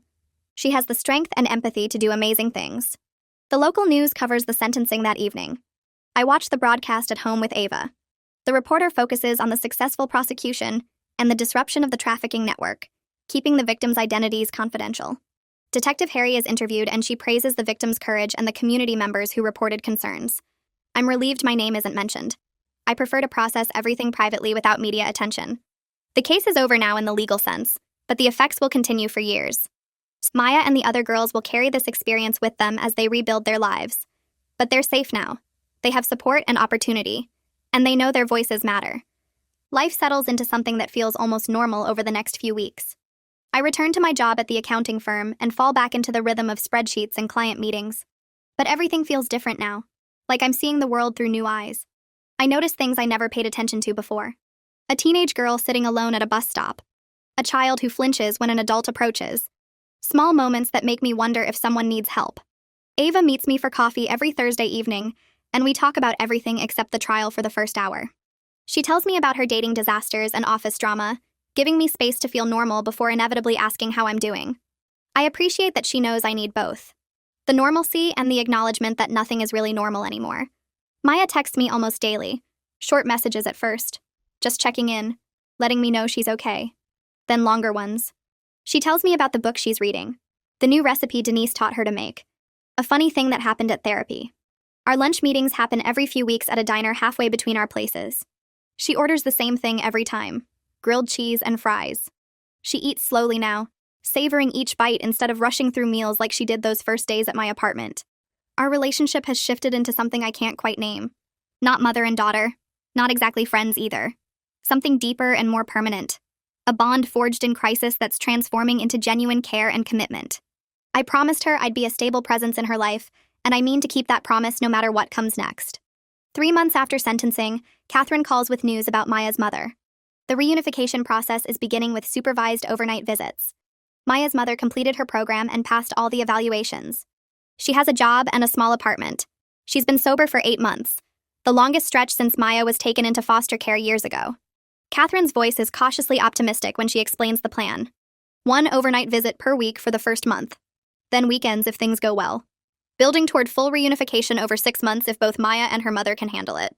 She has the strength and empathy to do amazing things. The local news covers the sentencing that evening. I watch the broadcast at home with Ava. The reporter focuses on the successful prosecution and the disruption of the trafficking network, keeping the victims' identities confidential. Detective Harry is interviewed and she praises the victims' courage and the community members who reported concerns. I'm relieved my name isn't mentioned. I prefer to process everything privately without media attention. The case is over now in the legal sense, but the effects will continue for years. Maya and the other girls will carry this experience with them as they rebuild their lives. But they're safe now. They have support and opportunity, and they know their voices matter. Life settles into something that feels almost normal over the next few weeks. I return to my job at the accounting firm and fall back into the rhythm of spreadsheets and client meetings. But everything feels different now, like I'm seeing the world through new eyes. I notice things I never paid attention to before. A teenage girl sitting alone at a bus stop. A child who flinches when an adult approaches. Small moments that make me wonder if someone needs help. Ava meets me for coffee every Thursday evening, and we talk about everything except the trial for the first hour. She tells me about her dating disasters and office drama, giving me space to feel normal before inevitably asking how I'm doing. I appreciate that she knows I need both. The normalcy and the acknowledgement that nothing is really normal anymore. Maya texts me almost daily, short messages at first, just checking in, letting me know she's okay. Then longer ones. She tells me about the book she's reading, the new recipe Denise taught her to make, a funny thing that happened at therapy. Our lunch meetings happen every few weeks at a diner halfway between our places. She orders the same thing every time. Grilled cheese and fries. She eats slowly now, savoring each bite instead of rushing through meals like she did those first days at my apartment. Our relationship has shifted into something I can't quite name. Not mother and daughter, not exactly friends either. Something deeper and more permanent. A bond forged in crisis that's transforming into genuine care and commitment. I promised her I'd be a stable presence in her life, and I mean to keep that promise no matter what comes next. 3 months after sentencing, Catherine calls with news about Maya's mother. The reunification process is beginning with supervised overnight visits. Maya's mother completed her program and passed all the evaluations. She has a job and a small apartment. She's been sober for 8 months, the longest stretch since Maya was taken into foster care years ago. Catherine's voice is cautiously optimistic when she explains the plan. 1 overnight visit per week for the first month. Then weekends if things go well. Building toward full reunification over 6 months if both Maya and her mother can handle it.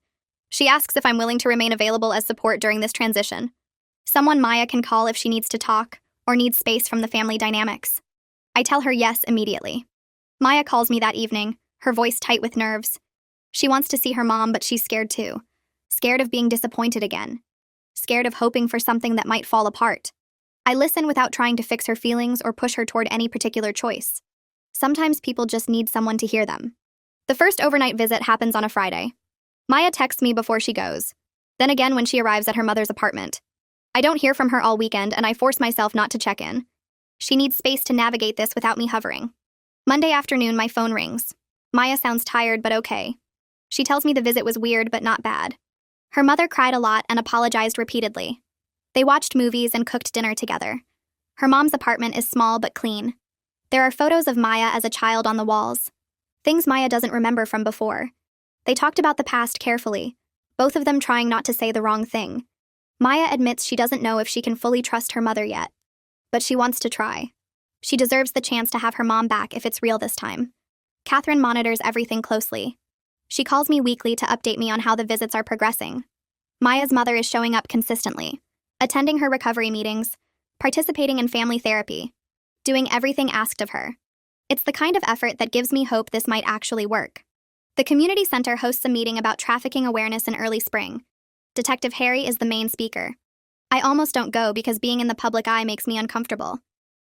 She asks if I'm willing to remain available as support during this transition. Someone Maya can call if she needs to talk or needs space from the family dynamics. I tell her yes immediately. Maya calls me that evening, her voice tight with nerves. She wants to see her mom, but she's scared too. Scared of being disappointed again. Scared of hoping for something that might fall apart. I listen without trying to fix her feelings or push her toward any particular choice. Sometimes people just need someone to hear them. The first overnight visit happens on a Friday. Maya texts me before she goes, then again when she arrives at her mother's apartment. I don't hear from her all weekend and I force myself not to check in. She needs space to navigate this without me hovering. Monday afternoon, my phone rings. Maya sounds tired but okay. She tells me the visit was weird but not bad. Her mother cried a lot and apologized repeatedly. They watched movies and cooked dinner together. Her mom's apartment is small but clean. There are photos of Maya as a child on the walls. Things Maya doesn't remember from before. They talked about the past carefully, both of them trying not to say the wrong thing. Maya admits she doesn't know if she can fully trust her mother yet, but she wants to try. She deserves the chance to have her mom back if it's real this time. Catherine monitors everything closely. She calls me weekly to update me on how the visits are progressing. Maya's mother is showing up consistently, attending her recovery meetings, participating in family therapy, doing everything asked of her. It's the kind of effort that gives me hope this might actually work. The community center hosts a meeting about trafficking awareness in early spring. Detective Harry is the main speaker. I almost don't go because being in the public eye makes me uncomfortable.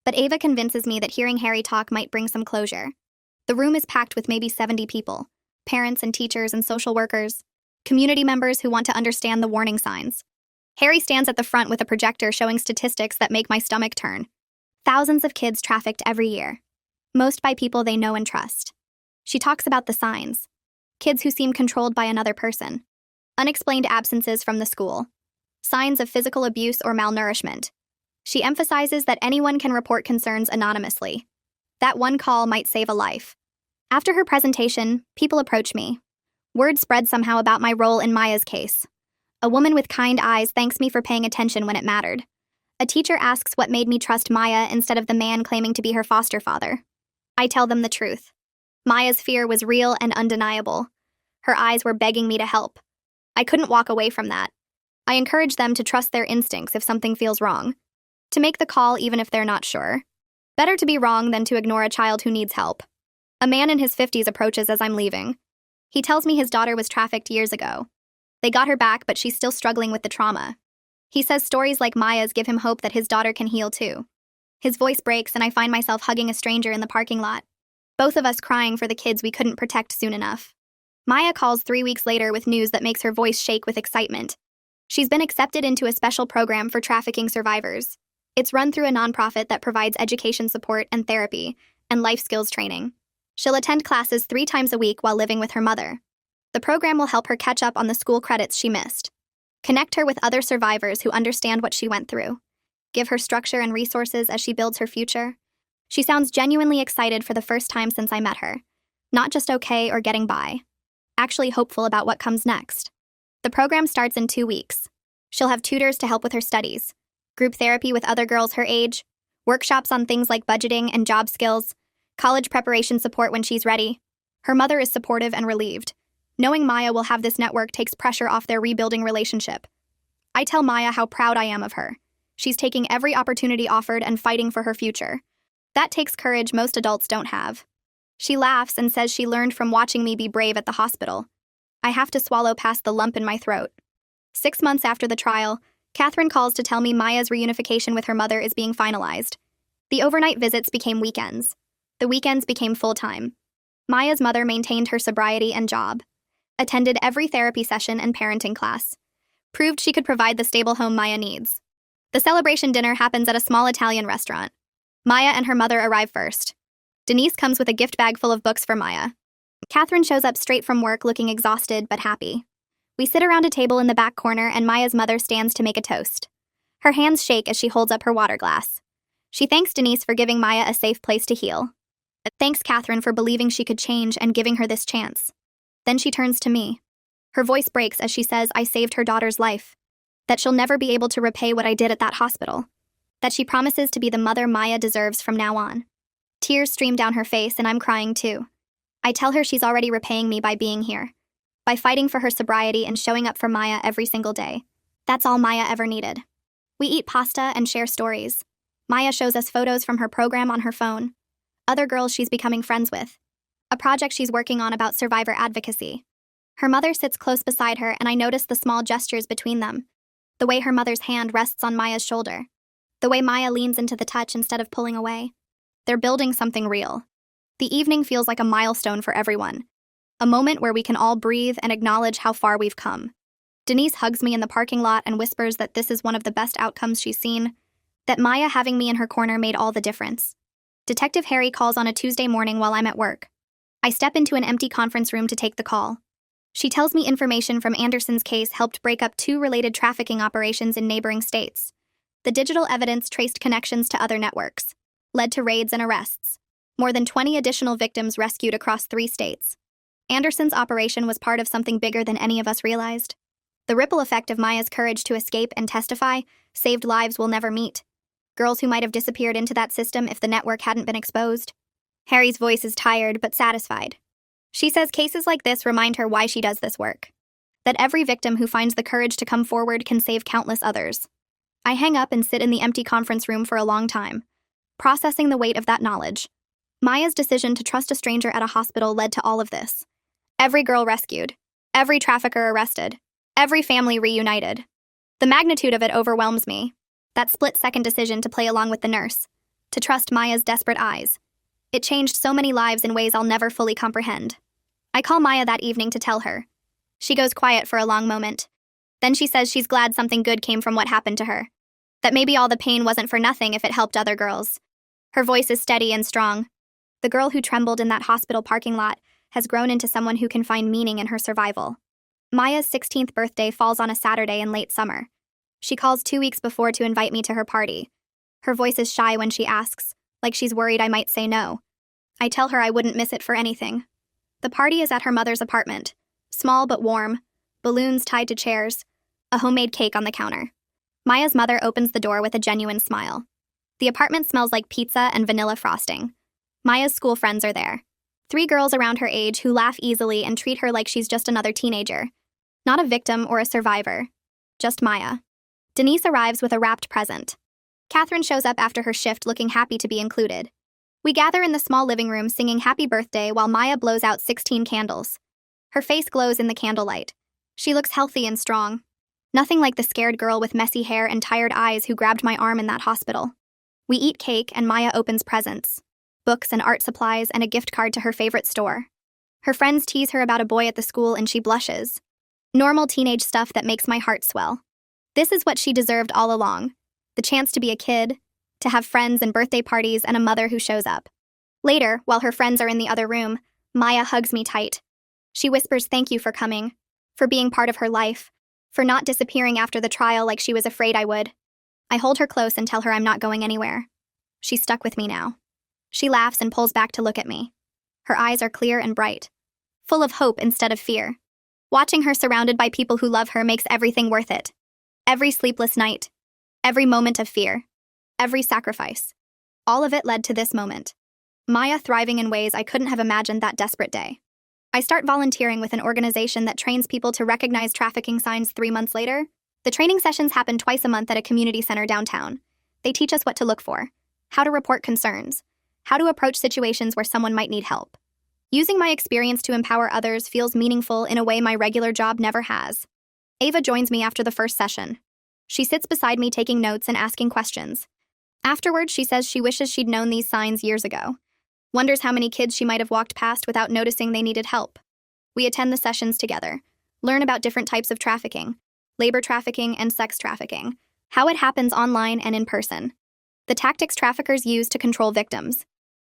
But Ava convinces me that hearing Harry talk might bring some closure. The room is packed with maybe 70 people, parents and teachers and social workers, community members who want to understand the warning signs. Harry stands at the front with a projector showing statistics that make my stomach turn. Thousands of kids trafficked every year, most by people they know and trust. She talks about the signs. Kids who seem controlled by another person. Unexplained absences from the school. Signs of physical abuse or malnourishment. She emphasizes that anyone can report concerns anonymously. That one call might save a life. After her presentation, people approach me. Word spread somehow about my role in Maya's case. A woman with kind eyes thanks me for paying attention when it mattered. A teacher asks what made me trust Maya instead of the man claiming to be her foster father. I tell them the truth. Maya's fear was real and undeniable. Her eyes were begging me to help. I couldn't walk away from that. I encourage them to trust their instincts if something feels wrong. To make the call even if they're not sure. Better to be wrong than to ignore a child who needs help. A man in his 50s approaches as I'm leaving. He tells me his daughter was trafficked years ago. They got her back, but she's still struggling with the trauma. He says stories like Maya's give him hope that his daughter can heal too. His voice breaks and I find myself hugging a stranger in the parking lot. Both of us crying for the kids we couldn't protect soon enough. Maya calls 3 weeks later with news that makes her voice shake with excitement. She's been accepted into a special program for trafficking survivors. It's run through a nonprofit that provides education support and therapy, and life skills training. She'll attend classes 3 times a week while living with her mother. The program will help her catch up on the school credits she missed. Connect her with other survivors who understand what she went through. Give her structure and resources as she builds her future. She sounds genuinely excited for the first time since I met her. Not just okay or getting by. Actually hopeful about what comes next. The program starts in 2 weeks. She'll have tutors to help with her studies, group therapy with other girls her age, workshops on things like budgeting and job skills, college preparation support when she's ready. Her mother is supportive and relieved. Knowing Maya will have this network takes pressure off their rebuilding relationship. I tell Maya how proud I am of her. She's taking every opportunity offered and fighting for her future. That takes courage most adults don't have. She laughs and says she learned from watching me be brave at the hospital. I have to swallow past the lump in my throat. 6 months after the trial, Catherine calls to tell me Maya's reunification with her mother is being finalized. The overnight visits became weekends. The weekends became full-time. Maya's mother maintained her sobriety and job. Attended every therapy session and parenting class. Proved she could provide the stable home Maya needs. The celebration dinner happens at a small Italian restaurant. Maya and her mother arrive first. Denise comes with a gift bag full of books for Maya. Catherine shows up straight from work looking exhausted but happy. We sit around a table in the back corner and Maya's mother stands to make a toast. Her hands shake as she holds up her water glass. She thanks Denise for giving Maya a safe place to heal. Thanks Catherine for believing she could change and giving her this chance. Then she turns to me. Her voice breaks as she says I saved her daughter's life. That she'll never be able to repay what I did at that hospital. That she promises to be the mother Maya deserves from now on. Tears stream down her face and I'm crying too. I tell her she's already repaying me by being here. By fighting for her sobriety and showing up for Maya every single day. That's all Maya ever needed. We eat pasta and share stories. Maya shows us photos from her program on her phone. Other girls she's becoming friends with. A project she's working on about survivor advocacy. Her mother sits close beside her and I notice the small gestures between them. The way her mother's hand rests on Maya's shoulder. The way Maya leans into the touch instead of pulling away. They're building something real. The evening feels like a milestone for everyone. A moment where we can all breathe and acknowledge how far we've come. Denise hugs me in the parking lot and whispers that this is one of the best outcomes she's seen. That Maya having me in her corner made all the difference. Detective Harry calls on a Tuesday morning while I'm at work. I step into an empty conference room to take the call. She tells me information from Anderson's case helped break up 2 related trafficking operations in neighboring states. The digital evidence traced connections to other networks. Led to raids and arrests. More than 20 additional victims rescued across 3 states. Anderson's operation was part of something bigger than any of us realized. The ripple effect of Maya's courage to escape and testify saved lives we'll never meet. Girls who might have disappeared into that system if the network hadn't been exposed. Harry's voice is tired but satisfied. She says cases like this remind her why she does this work. That every victim who finds the courage to come forward can save countless others. I hang up and sit in the empty conference room for a long time, processing the weight of that knowledge. Maya's decision to trust a stranger at a hospital led to all of this. Every girl rescued, every trafficker arrested, every family reunited. The magnitude of it overwhelms me. That split-second decision to play along with the nurse, to trust Maya's desperate eyes. It changed so many lives in ways I'll never fully comprehend. I call Maya that evening to tell her. She goes quiet for a long moment. Then she says she's glad something good came from what happened to her. That maybe all the pain wasn't for nothing if it helped other girls. Her voice is steady and strong. The girl who trembled in that hospital parking lot has grown into someone who can find meaning in her survival. Maya's 16th birthday falls on a Saturday in late summer. She calls 2 weeks before to invite me to her party. Her voice is shy when she asks, like she's worried I might say no. I tell her I wouldn't miss it for anything. The party is at her mother's apartment. Small but warm, balloons tied to chairs, a homemade cake on the counter. Maya's mother opens the door with a genuine smile. The apartment smells like pizza and vanilla frosting. Maya's school friends are there. 3 girls around her age who laugh easily and treat her like she's just another teenager. Not a victim or a survivor. Just Maya. Denise arrives with a wrapped present. Catherine shows up after her shift looking happy to be included. We gather in the small living room singing happy birthday while Maya blows out 16 candles. Her face glows in the candlelight. She looks healthy and strong. Nothing like the scared girl with messy hair and tired eyes who grabbed my arm in that hospital. We eat cake and Maya opens presents. Books and art supplies and a gift card to her favorite store. Her friends tease her about a boy at the school and she blushes. Normal teenage stuff that makes my heart swell. This is what she deserved all along. The chance to be a kid, to have friends and birthday parties and a mother who shows up. Later, while her friends are in the other room, Maya hugs me tight. She whispers thank you for coming, for being part of her life, for not disappearing after the trial like she was afraid I would. I hold her close and tell her I'm not going anywhere. She's stuck with me now. She laughs and pulls back to look at me. Her eyes are clear and bright, full of hope instead of fear. Watching her surrounded by people who love her makes everything worth it. Every sleepless night, every moment of fear, every sacrifice. All of it led to this moment. Maya thriving in ways I couldn't have imagined that desperate day. I start volunteering with an organization that trains people to recognize trafficking signs 3 months later. The training sessions happen twice a month at a community center downtown. They teach us what to look for, how to report concerns, how to approach situations where someone might need help. Using my experience to empower others feels meaningful in a way my regular job never has. Ava joins me after the first session. She sits beside me taking notes and asking questions. Afterwards, she says she wishes she'd known these signs years ago. Wonders how many kids she might have walked past without noticing they needed help. We attend the sessions together, learn about different types of trafficking, labor trafficking and sex trafficking, how it happens online and in person, the tactics traffickers use to control victims.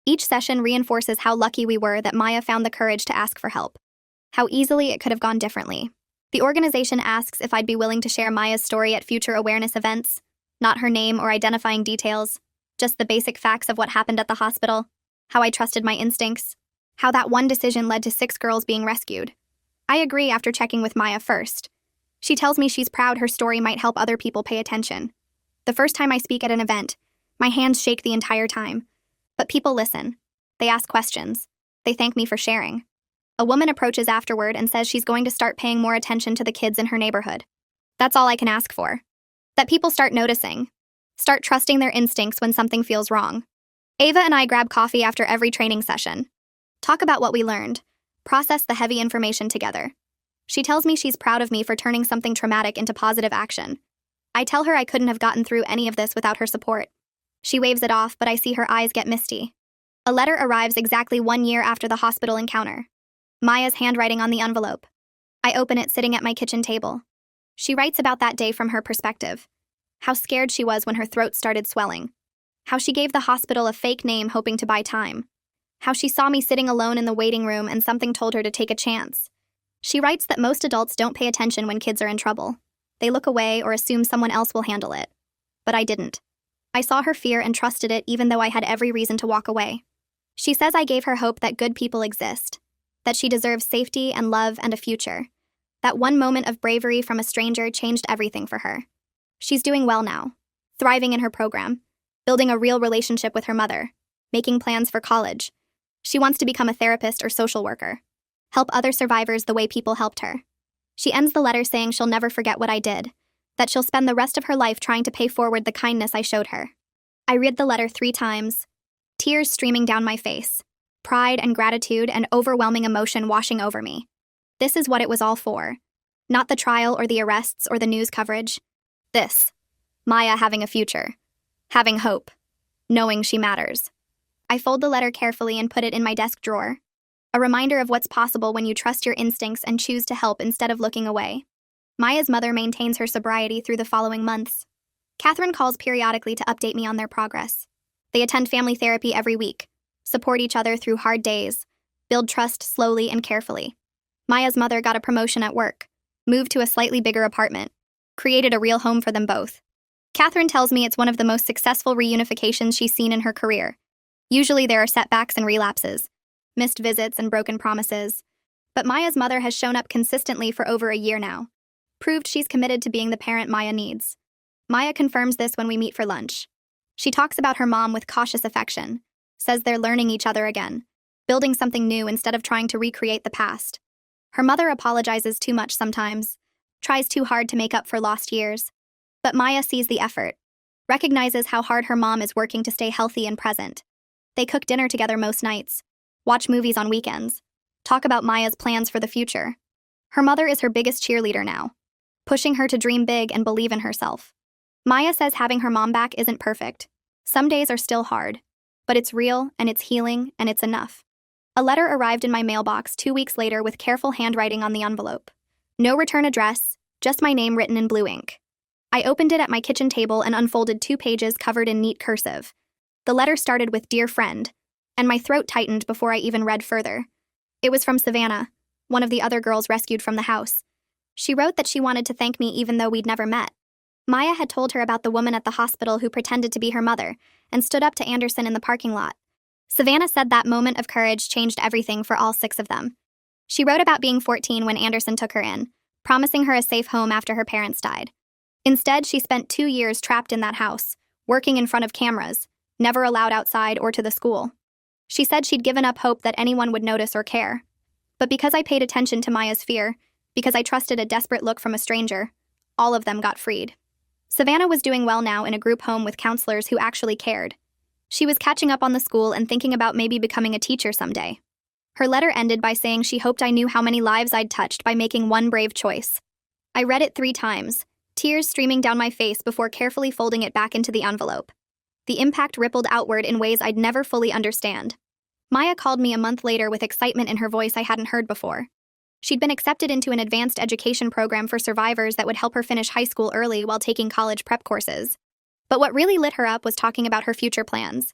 Each session reinforces how lucky we were that Maya found the courage to ask for help, how easily it could have gone differently. The organization asks if I'd be willing to share Maya's story at future awareness events, not her name or identifying details, just the basic facts of what happened at the hospital, how I trusted my instincts, how that one decision led to 6 girls being rescued. I agree after checking with Maya first. She tells me she's proud her story might help other people pay attention. The first time I speak at an event, my hands shake the entire time. But people listen. They ask questions. They thank me for sharing. A woman approaches afterward and says she's going to start paying more attention to the kids in her neighborhood. That's all I can ask for. That people start noticing. Start trusting their instincts when something feels wrong. Ava and I grab coffee after every training session. Talk about what we learned. Process the heavy information together. She tells me she's proud of me for turning something traumatic into positive action. I tell her I couldn't have gotten through any of this without her support. She waves it off, but I see her eyes get misty. A letter arrives exactly 1 year after the hospital encounter. Maya's handwriting on the envelope. I open it sitting at my kitchen table. She writes about that day from her perspective. How scared she was when her throat started swelling. How she gave the hospital a fake name hoping to buy time. How she saw me sitting alone in the waiting room and something told her to take a chance. She writes that most adults don't pay attention when kids are in trouble. They look away or assume someone else will handle it. But I didn't. I saw her fear and trusted it even though I had every reason to walk away. She says I gave her hope that good people exist, that she deserves safety and love and a future. That one moment of bravery from a stranger changed everything for her. She's doing well now, thriving in her program, building a real relationship with her mother, making plans for college. She wants to become a therapist or social worker. help other survivors the way people helped her. She ends the letter saying she'll never forget what I did, that she'll spend the rest of her life trying to pay forward the kindness I showed her. I read the letter 3 times, tears streaming down my face, pride and gratitude and overwhelming emotion washing over me. This is what it was all for. Not the trial or the arrests or the news coverage. This. Maya having a future. Having hope. Knowing she matters. I fold the letter carefully and put it in my desk drawer. A reminder of what's possible when you trust your instincts and choose to help instead of looking away. Maya's mother maintains her sobriety through the following months. Catherine calls periodically to update me on their progress. They attend family therapy every week, support each other through hard days, build trust slowly and carefully. Maya's mother got a promotion at work, moved to a slightly bigger apartment, created a real home for them both. Catherine tells me it's one of the most successful reunifications she's seen in her career. Usually there are setbacks and relapses, missed visits and broken promises. But Maya's mother has shown up consistently for over a year now, proved she's committed to being the parent Maya needs. Maya confirms this when we meet for lunch. She talks about her mom with cautious affection, says they're learning each other again, building something new instead of trying to recreate the past. Her mother apologizes too much sometimes, tries too hard to make up for lost years. But Maya sees the effort, recognizes how hard her mom is working to stay healthy and present. They cook dinner together most nights, watch movies on weekends, talk about Maya's plans for the future. Her mother is her biggest cheerleader now, pushing her to dream big and believe in herself. Maya says having her mom back isn't perfect. Some days are still hard, but it's real and it's healing and it's enough. A letter arrived in my mailbox 2 weeks later with careful handwriting on the envelope. No return address, just my name written in blue ink. I opened it at my kitchen table and unfolded 2 pages covered in neat cursive. The letter started with "Dear Friend," and my throat tightened before I even read further. It was from Savannah, one of the other girls rescued from the house. She wrote that she wanted to thank me even though we'd never met. Maya had told her about the woman at the hospital who pretended to be her mother and stood up to Anderson in the parking lot. Savannah said that moment of courage changed everything for all 6 of them. She wrote about being 14 when Anderson took her in, promising her a safe home after her parents died. Instead, she spent 2 years trapped in that house, working in front of cameras, never allowed outside or to the school. She said she'd given up hope that anyone would notice or care. But because I paid attention to Maya's fear, because I trusted a desperate look from a stranger, all of them got freed. Savannah was doing well now in a group home with counselors who actually cared. She was catching up on the school and thinking about maybe becoming a teacher someday. Her letter ended by saying she hoped I knew how many lives I'd touched by making one brave choice. I read it 3 times, tears streaming down my face before carefully folding it back into the envelope. The impact rippled outward in ways I'd never fully understand. Maya called me a month later with excitement in her voice I hadn't heard before. She'd been accepted into an advanced education program for survivors that would help her finish high school early while taking college prep courses. But what really lit her up was talking about her future plans.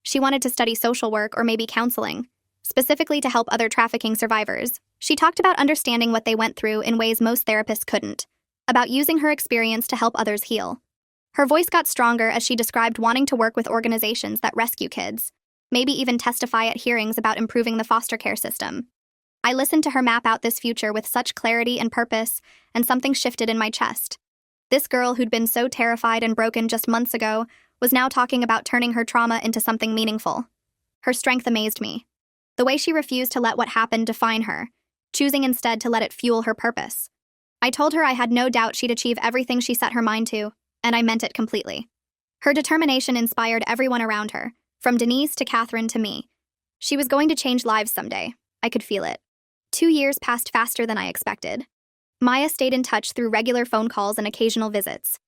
She wanted to study social work or maybe counseling, specifically to help other trafficking survivors. She talked about understanding what they went through in ways most therapists couldn't, about using her experience to help others heal. Her voice got stronger as she described wanting to work with organizations that rescue kids, maybe even testify at hearings about improving the foster care system. I listened to her map out this future with such clarity and purpose, and something shifted in my chest. This girl who'd been so terrified and broken just months ago was now talking about turning her trauma into something meaningful. Her strength amazed me. The way she refused to let what happened define her, choosing instead to let it fuel her purpose. I told her I had no doubt she'd achieve everything she set her mind to, and I meant it completely. Her determination inspired everyone around her, from Denise to Catherine to me. She was going to change lives someday. I could feel it. 2 years passed faster than I expected. Maya stayed in touch through regular phone calls and occasional visits.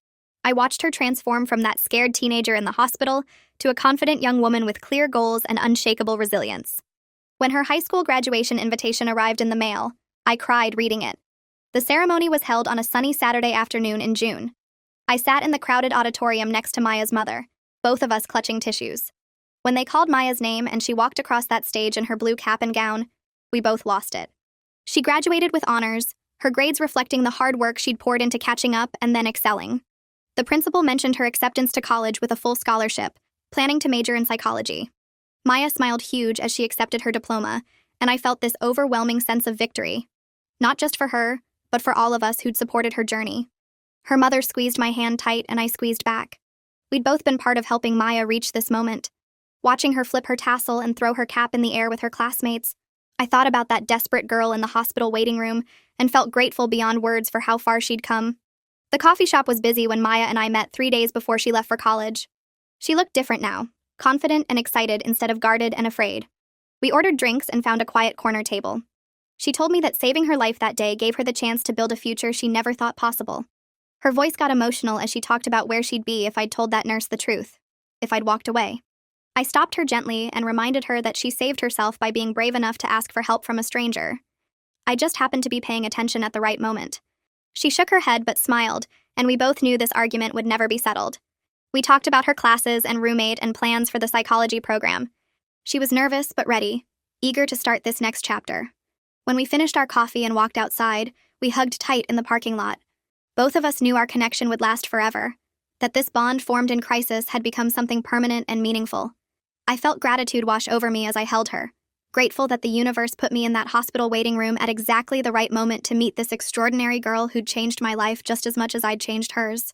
I watched her transform from that scared teenager in the hospital to a confident young woman with clear goals and unshakable resilience. When her high school graduation invitation arrived in the mail, I cried reading it. The ceremony was held on a sunny Saturday afternoon in June. I sat in the crowded auditorium next to Maya's mother, both of us clutching tissues. When they called Maya's name and she walked across that stage in her blue cap and gown, we both lost it. She graduated with honors, her grades reflecting the hard work she'd poured into catching up and then excelling. The principal mentioned her acceptance to college with a full scholarship, planning to major in psychology. Maya smiled huge as she accepted her diploma, and I felt this overwhelming sense of victory. Not just for her, but for all of us who'd supported her journey. Her mother squeezed my hand tight and I squeezed back. We'd both been part of helping Maya reach this moment. Watching her flip her tassel and throw her cap in the air with her classmates, I thought about that desperate girl in the hospital waiting room and felt grateful beyond words for how far she'd come. The coffee shop was busy when Maya and I met 3 days before she left for college. She looked different now, confident and excited instead of guarded and afraid. We ordered drinks and found a quiet corner table. She told me that saving her life that day gave her the chance to build a future she never thought possible. Her voice got emotional as she talked about where she'd be if I'd told that nurse the truth, if I'd walked away. I stopped her gently and reminded her that she saved herself by being brave enough to ask for help from a stranger. I just happened to be paying attention at the right moment. She shook her head but smiled, and we both knew this argument would never be settled. We talked about her classes and roommate and plans for the psychology program. She was nervous but ready, eager to start this next chapter. When we finished our coffee and walked outside, we hugged tight in the parking lot. Both of us knew our connection would last forever, that this bond formed in crisis had become something permanent and meaningful. I felt gratitude wash over me as I held her, grateful that the universe put me in that hospital waiting room at exactly the right moment to meet this extraordinary girl who'd changed my life just as much as I'd changed hers.